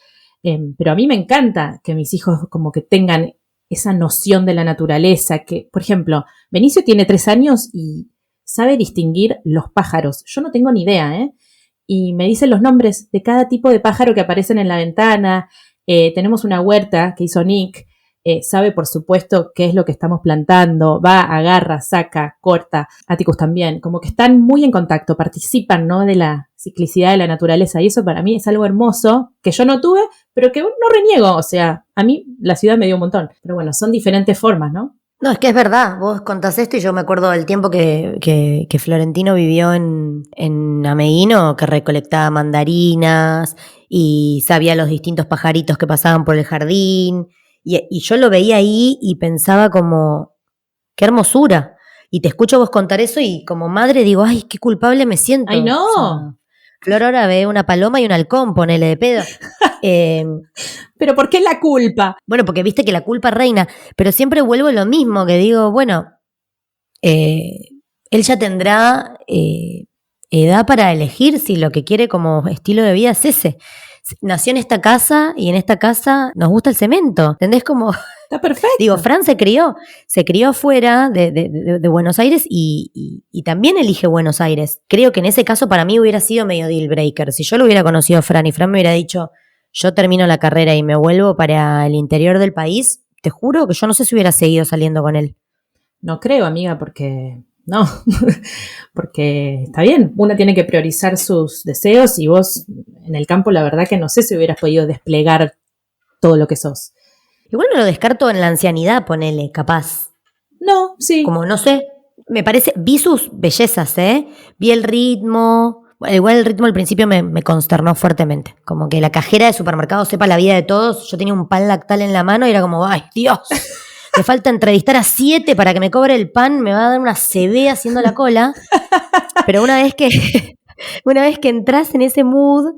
[SPEAKER 1] Pero a mí me encanta que mis hijos como que tengan esa noción de la naturaleza, que, por ejemplo, Benicio tiene 3 años y sabe distinguir los pájaros. Yo no tengo ni idea, ¿eh? Y me dicen los nombres de cada tipo de pájaro que aparecen en la ventana. Tenemos una huerta que hizo Nick. Sabe, por supuesto, qué es lo que estamos plantando. Va, agarra, saca, corta. Atticus también. Como que están muy en contacto, participan, ¿no?, de la ciclicidad de la naturaleza. Y eso para mí es algo hermoso que yo no tuve, pero que no reniego. O sea, a mí la ciudad me dio un montón. Pero bueno, son diferentes formas, ¿no?
[SPEAKER 4] No, es que es verdad, vos contás esto y yo me acuerdo del tiempo que Florentino vivió en Ameguino, que recolectaba mandarinas y sabía los distintos pajaritos que pasaban por el jardín, y yo lo veía ahí y pensaba como, qué hermosura. Y te escucho vos contar eso y como madre digo, ay, qué culpable me siento.
[SPEAKER 1] ¡Ay, no!
[SPEAKER 4] O sea, Flor ahora ve una paloma y un halcón, ponele de pedo.
[SPEAKER 1] ¿Pero por qué la culpa?
[SPEAKER 4] Bueno, porque viste que la culpa reina, pero siempre vuelvo a lo mismo, que digo, bueno, él ya tendrá edad para elegir si lo que quiere como estilo de vida es ese. Nació en esta casa y en esta casa nos gusta el cemento, ¿entendés? Como,
[SPEAKER 1] Está perfecto.
[SPEAKER 4] digo, Fran se crió afuera de Buenos Aires y también elige Buenos Aires. Creo que en ese caso para mí hubiera sido medio deal breaker. Si yo lo hubiera conocido a Fran y Fran me hubiera dicho, yo termino la carrera y me vuelvo para el interior del país, te juro que yo no sé si hubiera seguido saliendo con él.
[SPEAKER 1] No creo, amiga, porque no, porque está bien, una tiene que priorizar sus deseos y vos en el campo la verdad que no sé si hubieras podido desplegar todo lo que sos.
[SPEAKER 4] Igual no lo descarto en la ancianidad, ponele, capaz.
[SPEAKER 1] No, sí.
[SPEAKER 4] Como no sé, me parece, vi sus bellezas, vi el ritmo. Bueno, igual el ritmo al principio me consternó fuertemente. Como que la cajera de supermercado sepa la vida de todos. Yo tenía un pan lactal en la mano y era como, ay, Dios, le falta entrevistar a 7 para que me cobre el pan, me va a dar una CB haciendo la cola. Pero una vez que entras en ese mood,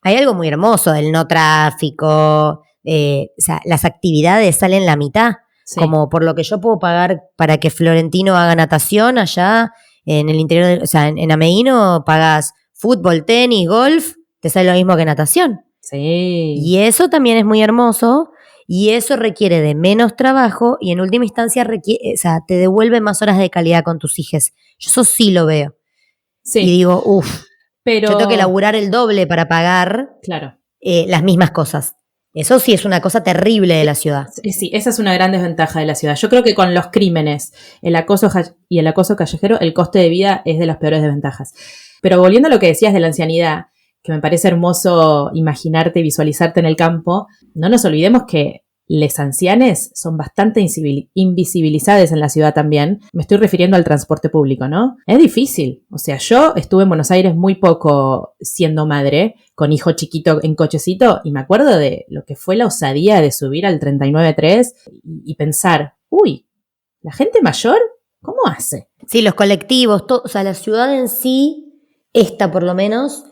[SPEAKER 4] hay algo muy hermoso del no tráfico. O sea, las actividades salen la mitad. Sí. Como por lo que yo puedo pagar para que Florentino haga natación allá en el interior, o sea, en Ameghino pagas fútbol, tenis, golf, te sale lo mismo que natación.
[SPEAKER 1] Sí.
[SPEAKER 4] Y eso también es muy hermoso y eso requiere de menos trabajo y en última instancia o sea, te devuelve más horas de calidad con tus hijos. Yo eso sí lo veo. Sí. Y digo, pero yo tengo que laburar el doble para pagar las mismas cosas. Eso sí es una cosa terrible de la ciudad.
[SPEAKER 1] Sí, esa es una gran desventaja de la ciudad. Yo creo que con los crímenes, el acoso y el acoso callejero, el coste de vida es de las peores desventajas. Pero volviendo a lo que decías de la ancianidad, que me parece hermoso imaginarte y visualizarte en el campo, no nos olvidemos que les ancianes son bastante invisibilizadas en la ciudad también. Me estoy refiriendo al transporte público, ¿no? Es difícil. O sea, yo estuve en Buenos Aires muy poco siendo madre, con hijo chiquito en cochecito, y me acuerdo de lo que fue la osadía de subir al 39.3 y pensar, uy, ¿la gente mayor cómo hace?
[SPEAKER 4] Sí, los colectivos, o sea, la ciudad en sí, esta por lo menos,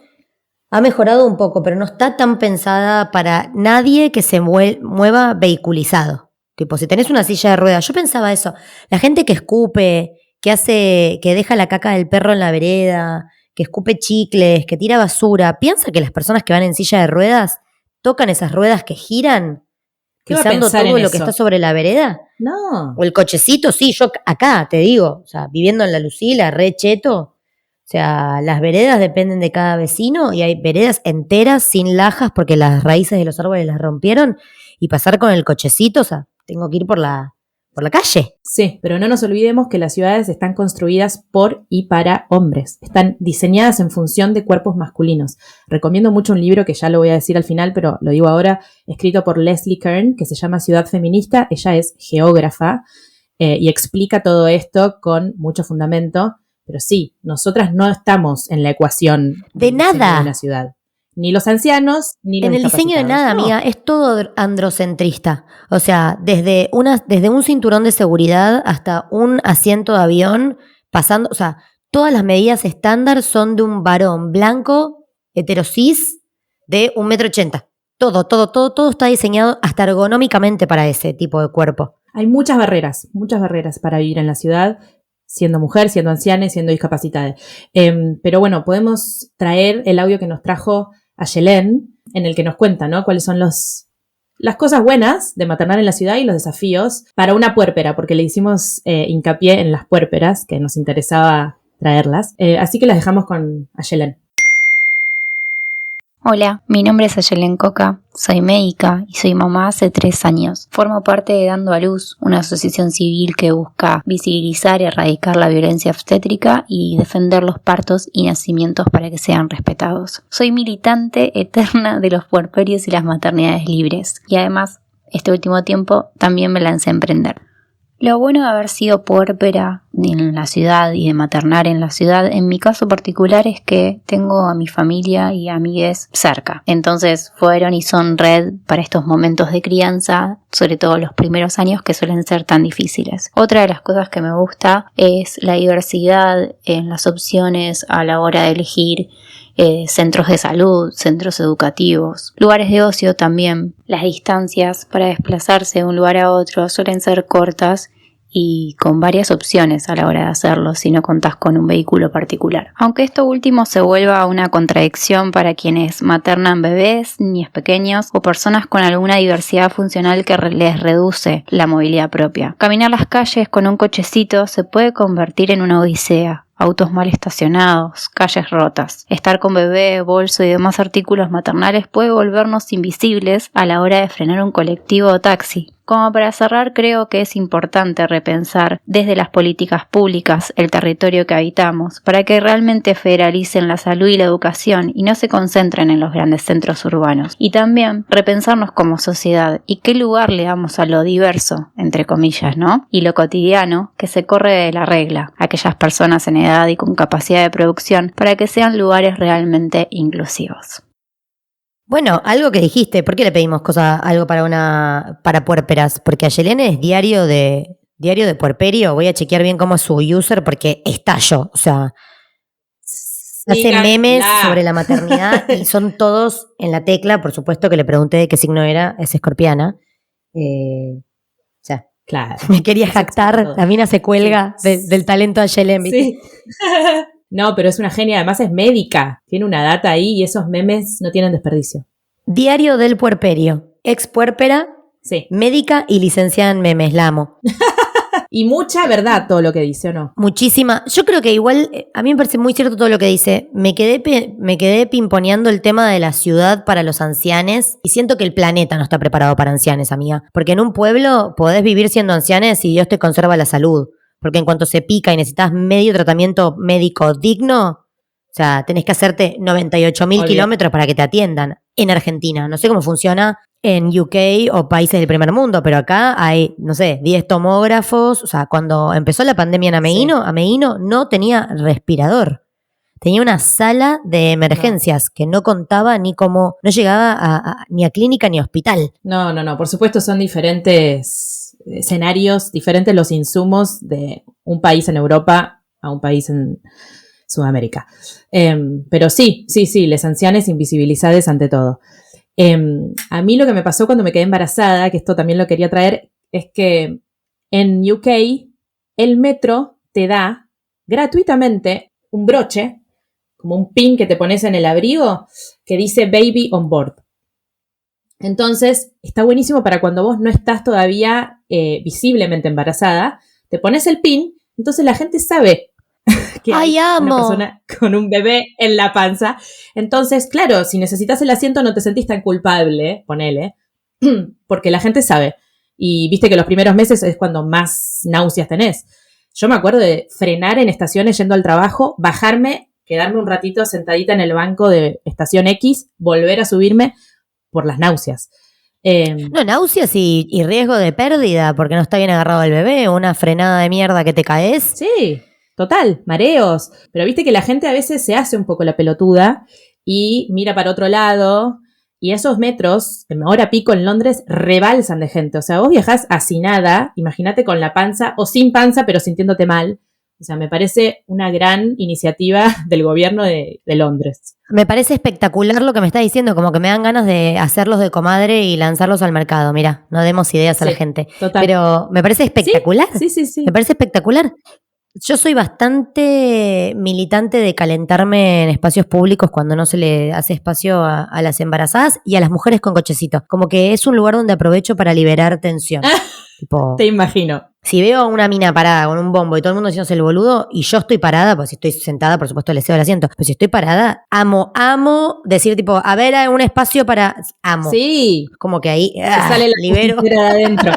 [SPEAKER 4] ha mejorado un poco, pero no está tan pensada para nadie que se mueva vehiculizado. Tipo, si tenés una silla de ruedas, yo pensaba eso, la gente que escupe, que deja la caca del perro en la vereda, que escupe chicles, que tira basura, ¿piensa que las personas que van en silla de ruedas tocan esas ruedas que giran pisando todo lo que está sobre la vereda?
[SPEAKER 1] No.
[SPEAKER 4] O el cochecito, sí, yo acá te digo, o sea, viviendo en la Lucila, re cheto. O sea, las veredas dependen de cada vecino y hay veredas enteras sin lajas porque las raíces de los árboles las rompieron y pasar con el cochecito, o sea, tengo que ir por la calle.
[SPEAKER 1] Sí, pero no nos olvidemos que las ciudades están construidas por y para hombres. Están diseñadas en función de cuerpos masculinos. Recomiendo mucho un libro que ya lo voy a decir al final, pero lo digo ahora, escrito por Leslie Kern, que se llama Ciudad Feminista. Ella es geógrafa y explica todo esto con mucho fundamento. Pero sí, nosotras no estamos en la ecuación
[SPEAKER 4] de nada
[SPEAKER 1] de una ciudad. Ni los ancianos, ni los
[SPEAKER 4] en el diseño de nada, no. Amiga, es todo androcentrista. O sea, desde un cinturón de seguridad hasta un asiento de avión, pasando, o sea, todas las medidas estándar son de un varón blanco, heterosis, de 1,80 m. Todo está diseñado hasta ergonómicamente para ese tipo de cuerpo.
[SPEAKER 1] Hay muchas barreras para vivir en la ciudad, siendo mujer, siendo anciana y siendo discapacitada. Pero bueno, podemos traer el audio que nos trajo Ayelén, en el que nos cuenta, ¿no?, cuáles son las cosas buenas de maternar en la ciudad y los desafíos para una puérpera, porque le hicimos hincapié en las puérperas, que nos interesaba traerlas. Así que las dejamos con Ayelén.
[SPEAKER 6] Hola, mi nombre es Ayelén Coca, soy médica y soy mamá hace 3 años. Formo parte de Dando a Luz, una asociación civil que busca visibilizar y erradicar la violencia obstétrica y defender los partos y nacimientos para que sean respetados. Soy militante eterna de los puerperios y las maternidades libres y además, este último tiempo, también me lancé a emprender. Lo bueno de haber sido puérpera en la ciudad y de maternar en la ciudad, en mi caso particular, es que tengo a mi familia y amigues cerca. Entonces fueron y son red para estos momentos de crianza, sobre todo los primeros años que suelen ser tan difíciles. Otra de las cosas que me gusta es la diversidad en las opciones a la hora de elegir centros de salud, centros educativos, lugares de ocio también. Las distancias para desplazarse de un lugar a otro suelen ser cortas y con varias opciones a la hora de hacerlo si no contás con un vehículo particular. Aunque esto último se vuelva una contradicción para quienes maternan bebés, niños pequeños o personas con alguna diversidad funcional que les reduce la movilidad propia. Caminar las calles con un cochecito se puede convertir en una odisea. Autos mal estacionados, calles rotas. Estar con bebé, bolso y demás artículos maternales puede volvernos invisibles a la hora de frenar un colectivo o taxi. Como para cerrar, creo que es importante repensar desde las políticas públicas el territorio que habitamos para que realmente federalicen la salud y la educación y no se concentren en los grandes centros urbanos. Y también repensarnos como sociedad y qué lugar le damos a lo diverso, entre comillas, ¿no? Y lo cotidiano que se corre de la regla, aquellas personas en edad y con capacidad de producción para que sean lugares realmente inclusivos.
[SPEAKER 4] Bueno, algo que dijiste, ¿por qué le pedimos algo para puérperas? Porque a Yelene es diario de puerperio. Voy a chequear bien cómo es su user porque estallo. O sea, hace memes sobre la maternidad y son todos en la tecla. Por supuesto que le pregunté de qué signo era, es escorpiana.
[SPEAKER 1] Claro.
[SPEAKER 4] Me quería jactar, la mina se cuelga del talento de Yelene.
[SPEAKER 1] Sí. No, pero es una genia, además es médica, tiene una data ahí y esos memes no tienen desperdicio.
[SPEAKER 4] Diario del puerperio, ex puérpera,
[SPEAKER 1] sí,
[SPEAKER 4] médica y licenciada en memes, la amo.
[SPEAKER 1] Y mucha verdad todo lo que dice, ¿o no?
[SPEAKER 4] Muchísima. Yo creo que igual, a mí me parece muy cierto todo lo que dice. Me quedé pimponeando el tema de la ciudad para los ancianes y siento que el planeta no está preparado para ancianes, amiga. Porque en un pueblo podés vivir siendo ancianes y Dios te conserva la salud. Porque en cuanto se pica y necesitas medio tratamiento médico digno, o sea, tenés que hacerte 98.000 kilómetros para que te atiendan en Argentina. No sé cómo funciona en UK o países del primer mundo, pero acá hay, no sé, 10 tomógrafos. O sea, cuando empezó la pandemia en Ameguino no tenía respirador. Tenía una sala de emergencias que no contaba ni cómo, no llegaba ni a clínica ni a hospital.
[SPEAKER 1] No, por supuesto son diferentes escenarios, diferentes los insumos de un país en Europa a un país en Sudamérica. Pero sí, les ancianes invisibilizadas ante todo. A mí lo que me pasó cuando me quedé embarazada, que esto también lo quería traer, es que en UK el metro te da gratuitamente un broche, como un pin que te pones en el abrigo, que dice Baby on Board. Entonces, está buenísimo para cuando vos no estás todavía visiblemente embarazada, te pones el pin, entonces la gente sabe que hay una persona con un bebé en la panza. Entonces, claro, si necesitas el asiento no te sentís tan culpable, ponele, porque la gente sabe. Y viste que los primeros meses es cuando más náuseas tenés. Yo me acuerdo de frenar en estaciones yendo al trabajo, bajarme, quedarme un ratito sentadita en el banco de estación X, volver a subirme por las náuseas.
[SPEAKER 4] No, náuseas y riesgo de pérdida porque no está bien agarrado el bebé, una frenada de mierda que te caes.
[SPEAKER 1] Sí, total, mareos. Pero viste que la gente a veces se hace un poco la pelotuda y mira para otro lado y esos metros, en hora pico en Londres, rebalsan de gente. O sea, vos viajás hacinada, imagínate con la panza o sin panza pero sintiéndote mal. O sea, me parece una gran iniciativa del gobierno de Londres.
[SPEAKER 4] Me parece espectacular lo que me está diciendo, como que me dan ganas de hacerlos de comadre y lanzarlos al mercado. Mira, no demos ideas a la gente.
[SPEAKER 1] Total.
[SPEAKER 4] Pero me parece espectacular.
[SPEAKER 1] Sí.
[SPEAKER 4] Me parece espectacular. Yo soy bastante militante de calentarme en espacios públicos cuando no se le hace espacio a las embarazadas y a las mujeres con cochecito. Como que es un lugar donde aprovecho para liberar tensión. Tipo,
[SPEAKER 1] te imagino.
[SPEAKER 4] Si veo a una mina parada con un bombo y todo el mundo haciéndose el boludo y yo estoy parada, pues si estoy sentada, por supuesto le cedo el asiento, pero si estoy parada, amo decir tipo, a ver, hay un espacio para... Amo.
[SPEAKER 1] Sí.
[SPEAKER 4] Como que ahí
[SPEAKER 1] sale la
[SPEAKER 4] libero.
[SPEAKER 1] De adentro.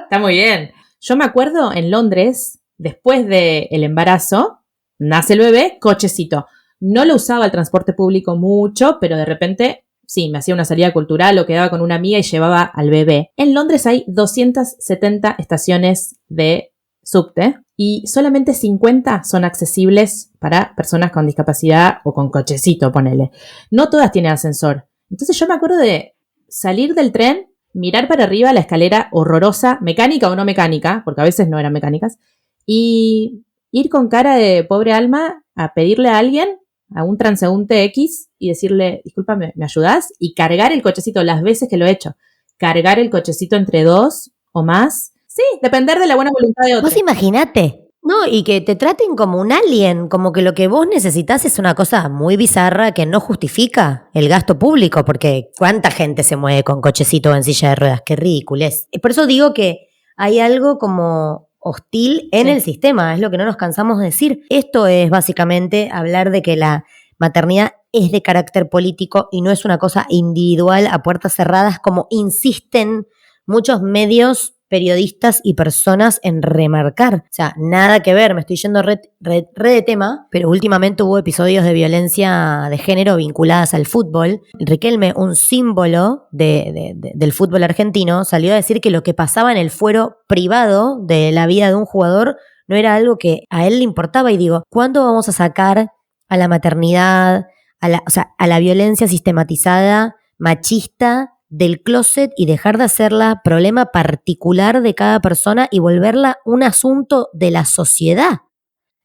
[SPEAKER 1] Está muy bien. Yo me acuerdo en Londres, después del embarazo, nace el bebé, cochecito. No lo usaba el transporte público mucho, pero de repente sí, me hacía una salida cultural o quedaba con una amiga y llevaba al bebé. En Londres hay 270 estaciones de subte y solamente 50 son accesibles para personas con discapacidad o con cochecito, ponele. No todas tienen ascensor. Entonces yo me acuerdo de salir del tren, mirar para arriba la escalera horrorosa, mecánica o no mecánica, porque a veces no eran mecánicas, y ir con cara de pobre alma a pedirle a alguien, a un transeúnte X, y decirle, disculpa, ¿me ayudás? Y cargar el cochecito las veces que lo he hecho. Cargar el cochecito entre dos o más. Sí, depender de la buena voluntad de otro.
[SPEAKER 4] Vos imaginate. No, y que te traten como un alien, como que lo que vos necesitas es una cosa muy bizarra que no justifica el gasto público, porque ¿cuánta gente se mueve con cochecito o en silla de ruedas? Qué ridículo es. Por eso digo que hay algo como hostil en el sistema, es lo que no nos cansamos de decir. Esto es básicamente hablar de que la maternidad es de carácter político y no es una cosa individual a puertas cerradas, como insisten muchos medios, periodistas y personas en remarcar. O sea, nada que ver, me estoy yendo re de tema, pero últimamente hubo episodios de violencia de género vinculadas al fútbol. Riquelme, un símbolo del fútbol argentino, salió a decir que lo que pasaba en el fuero privado de la vida de un jugador no era algo que a él le importaba. Y digo, ¿cuándo vamos a sacar a la maternidad, a la violencia sistematizada, machista, del closet y dejar de hacerla problema particular de cada persona y volverla un asunto de la sociedad?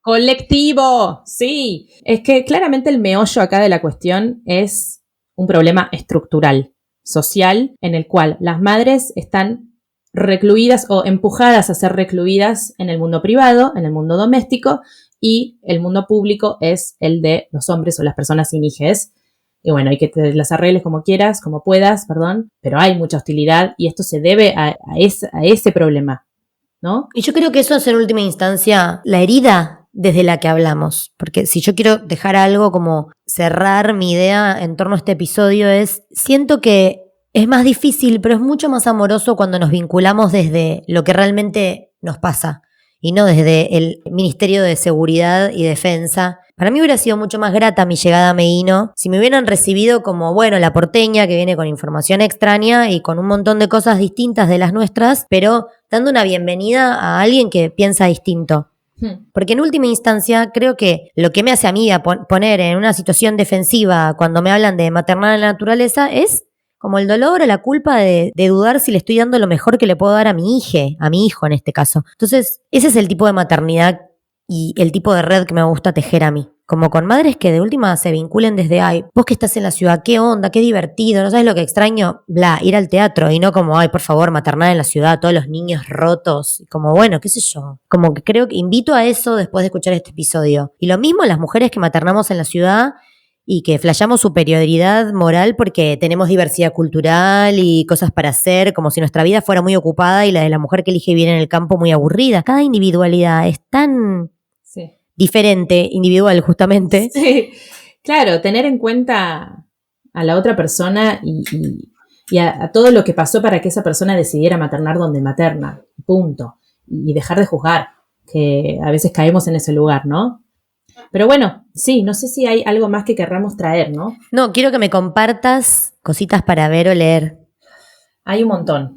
[SPEAKER 1] Colectivo, sí. Es que claramente el meollo acá de la cuestión es un problema estructural, social, en el cual las madres están recluidas o empujadas a ser recluidas en el mundo privado, en el mundo doméstico, y el mundo público es el de los hombres o las personas sin hijes. Y bueno, hay que te las arregles como quieras, como puedas, perdón, pero hay mucha hostilidad y esto se debe a ese problema, ¿no?
[SPEAKER 4] Y yo creo que eso es en última instancia la herida desde la que hablamos, porque si yo quiero dejar algo como cerrar mi idea en torno a este episodio siento que es más difícil, pero es mucho más amoroso cuando nos vinculamos desde lo que realmente nos pasa y no desde el Ministerio de Seguridad y Defensa. Para mí hubiera sido mucho más grata mi llegada a Meguino si me hubieran recibido como, bueno, la porteña que viene con información extraña y con un montón de cosas distintas de las nuestras, pero dando una bienvenida a alguien que piensa distinto. Porque en última instancia creo que lo que me hace a mí poner en una situación defensiva cuando me hablan de maternal en la naturaleza es como el dolor o la culpa de dudar si le estoy dando lo mejor que le puedo dar a mi hijo en este caso. Entonces, ese es el tipo de maternidad y el tipo de red que me gusta tejer a mí. Como con madres que de última se vinculen desde, ay, vos que estás en la ciudad, qué onda, qué divertido, no sabes lo que extraño, bla, ir al teatro y no como, ay, por favor, maternal en la ciudad, todos los niños rotos, como bueno, qué sé yo. Como que creo que invito a eso después de escuchar este episodio. Y lo mismo las mujeres que maternamos en la ciudad y que flasheamos superioridad moral porque tenemos diversidad cultural y cosas para hacer, como si nuestra vida fuera muy ocupada y la de la mujer que elige vivir en el campo muy aburrida. Cada individualidad es tan diferente, individual justamente.
[SPEAKER 1] Sí, claro, tener en cuenta a la otra persona y a todo lo que pasó para que esa persona decidiera maternar donde materna, punto. Y dejar de juzgar, que a veces caemos en ese lugar, ¿no? Pero bueno, sí, no sé si hay algo más que querramos traer, ¿no?
[SPEAKER 4] No, quiero que me compartas cositas para ver o leer.
[SPEAKER 1] Hay un montón.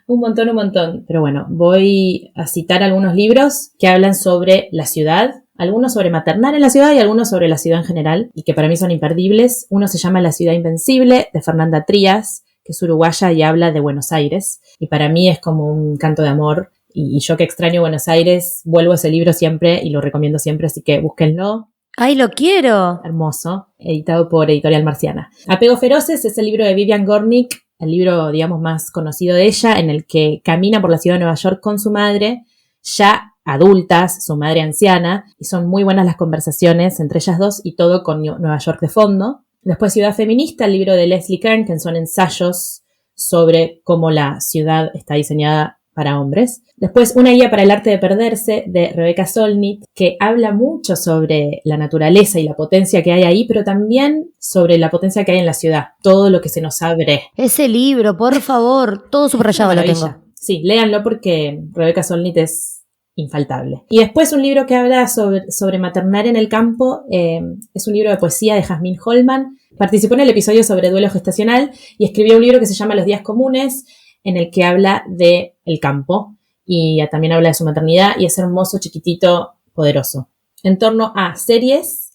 [SPEAKER 1] Un montón. Pero bueno, voy a citar algunos libros que hablan sobre la ciudad, algunos sobre maternar en la ciudad y algunos sobre la ciudad en general, y que para mí son imperdibles. Uno se llama La ciudad invencible, de Fernanda Trías, que es uruguaya y habla de Buenos Aires. Y para mí es como un canto de amor. Y yo que extraño Buenos Aires, vuelvo a ese libro siempre y lo recomiendo siempre, así que búsquenlo.
[SPEAKER 4] ¡Ay, lo quiero!
[SPEAKER 1] Hermoso, editado por Editorial Marciana. Apego Feroces es el libro de Vivian Gornick, el libro, digamos, más conocido de ella, en el que camina por la ciudad de Nueva York con su madre, ya adultas, su madre anciana, y son muy buenas las conversaciones entre ellas dos y todo con Nueva York de fondo. Después Ciudad Feminista, el libro de Leslie Kern, que son ensayos sobre cómo la ciudad está diseñada para hombres. Después, Una guía para el arte de perderse, de Rebecca Solnit, que habla mucho sobre la naturaleza y la potencia que hay ahí, pero también sobre la potencia que hay en la ciudad, todo lo que se nos abre.
[SPEAKER 4] Ese libro, por favor, todo subrayado lo tengo.
[SPEAKER 1] Sí, léanlo porque Rebecca Solnit es infaltable. Y después un libro que habla sobre maternar en el campo, es un libro de poesía de Jasmine Holman. Participó en el episodio sobre duelo gestacional y escribió un libro que se llama Los días comunes, en el que habla del campo y también habla de su maternidad, y es hermoso, chiquitito, poderoso. En torno a series,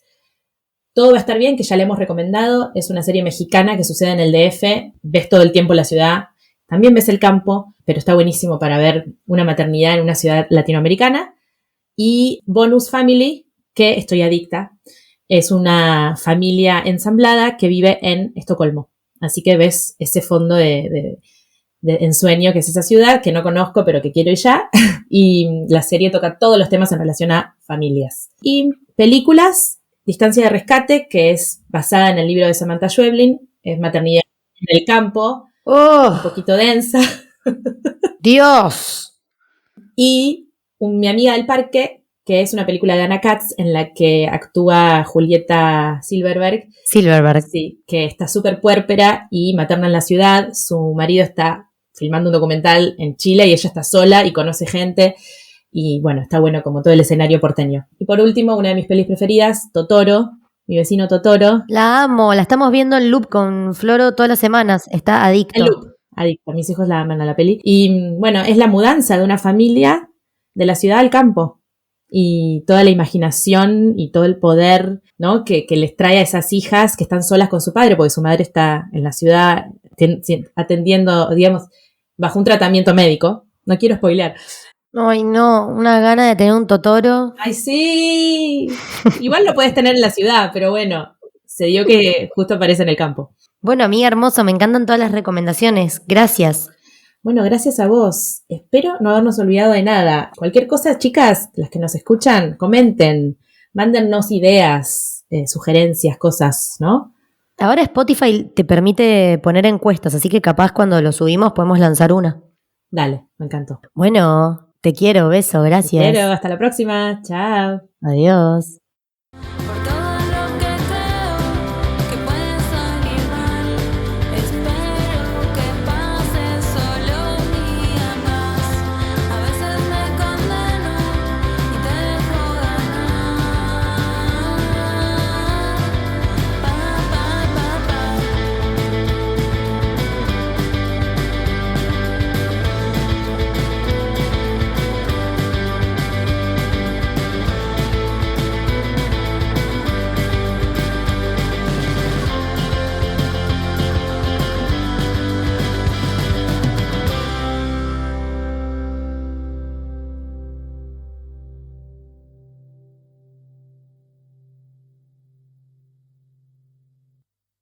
[SPEAKER 1] Todo va a estar bien, que ya le hemos recomendado. Es una serie mexicana que sucede en el DF. Ves todo el tiempo la ciudad, también ves el campo, pero está buenísimo para ver una maternidad en una ciudad latinoamericana. Y Bonus Family, que estoy adicta. Es una familia ensamblada que vive en Estocolmo. Así que ves ese fondo de ensueño que es esa ciudad, que no conozco, pero que quiero ir ya. Y la serie toca todos los temas en relación a familias. Y películas, Distancia de rescate, que es basada en el libro de Samantha Schweblin, es maternidad en el campo, un poquito densa.
[SPEAKER 4] ¡Dios!
[SPEAKER 1] Y Mi amiga del parque, que es una película de Anna Katz en la que actúa Julieta Silverberg.
[SPEAKER 4] Silverberg.
[SPEAKER 1] Sí, que está súper puérpera y materna en la ciudad. Su marido está filmando un documental en Chile y ella está sola y conoce gente. Y bueno, está bueno como todo el escenario porteño. Y por último, una de mis pelis preferidas, Totoro, Mi vecino Totoro.
[SPEAKER 4] La amo, la estamos viendo en loop con Floro todas las semanas. Está adicto.
[SPEAKER 1] En loop, adicto. Mis hijos la aman a la peli. Y bueno, es la mudanza de una familia de la ciudad al campo. Y toda la imaginación y todo el poder, ¿no? que les trae a esas hijas que están solas con su padre, porque su madre está en la ciudad atendiendo, digamos, bajo un tratamiento médico. No quiero spoilear.
[SPEAKER 4] Ay, no, una gana de tener un Totoro.
[SPEAKER 1] ¡Ay, sí! Igual lo puedes tener en la ciudad, pero bueno, se dio que justo aparece en el campo.
[SPEAKER 4] Bueno, amiga hermosa, me encantan todas las recomendaciones. Gracias.
[SPEAKER 1] Bueno, gracias a vos. Espero no habernos olvidado de nada. Cualquier cosa, chicas, las que nos escuchan, comenten, mándennos ideas, sugerencias, cosas, ¿no?
[SPEAKER 4] Ahora Spotify te permite poner encuestas, así que capaz cuando lo subimos podemos lanzar una.
[SPEAKER 1] Dale, me encantó.
[SPEAKER 4] Bueno, te quiero, beso, gracias.
[SPEAKER 1] Te quiero, hasta la próxima. Chao.
[SPEAKER 4] Adiós.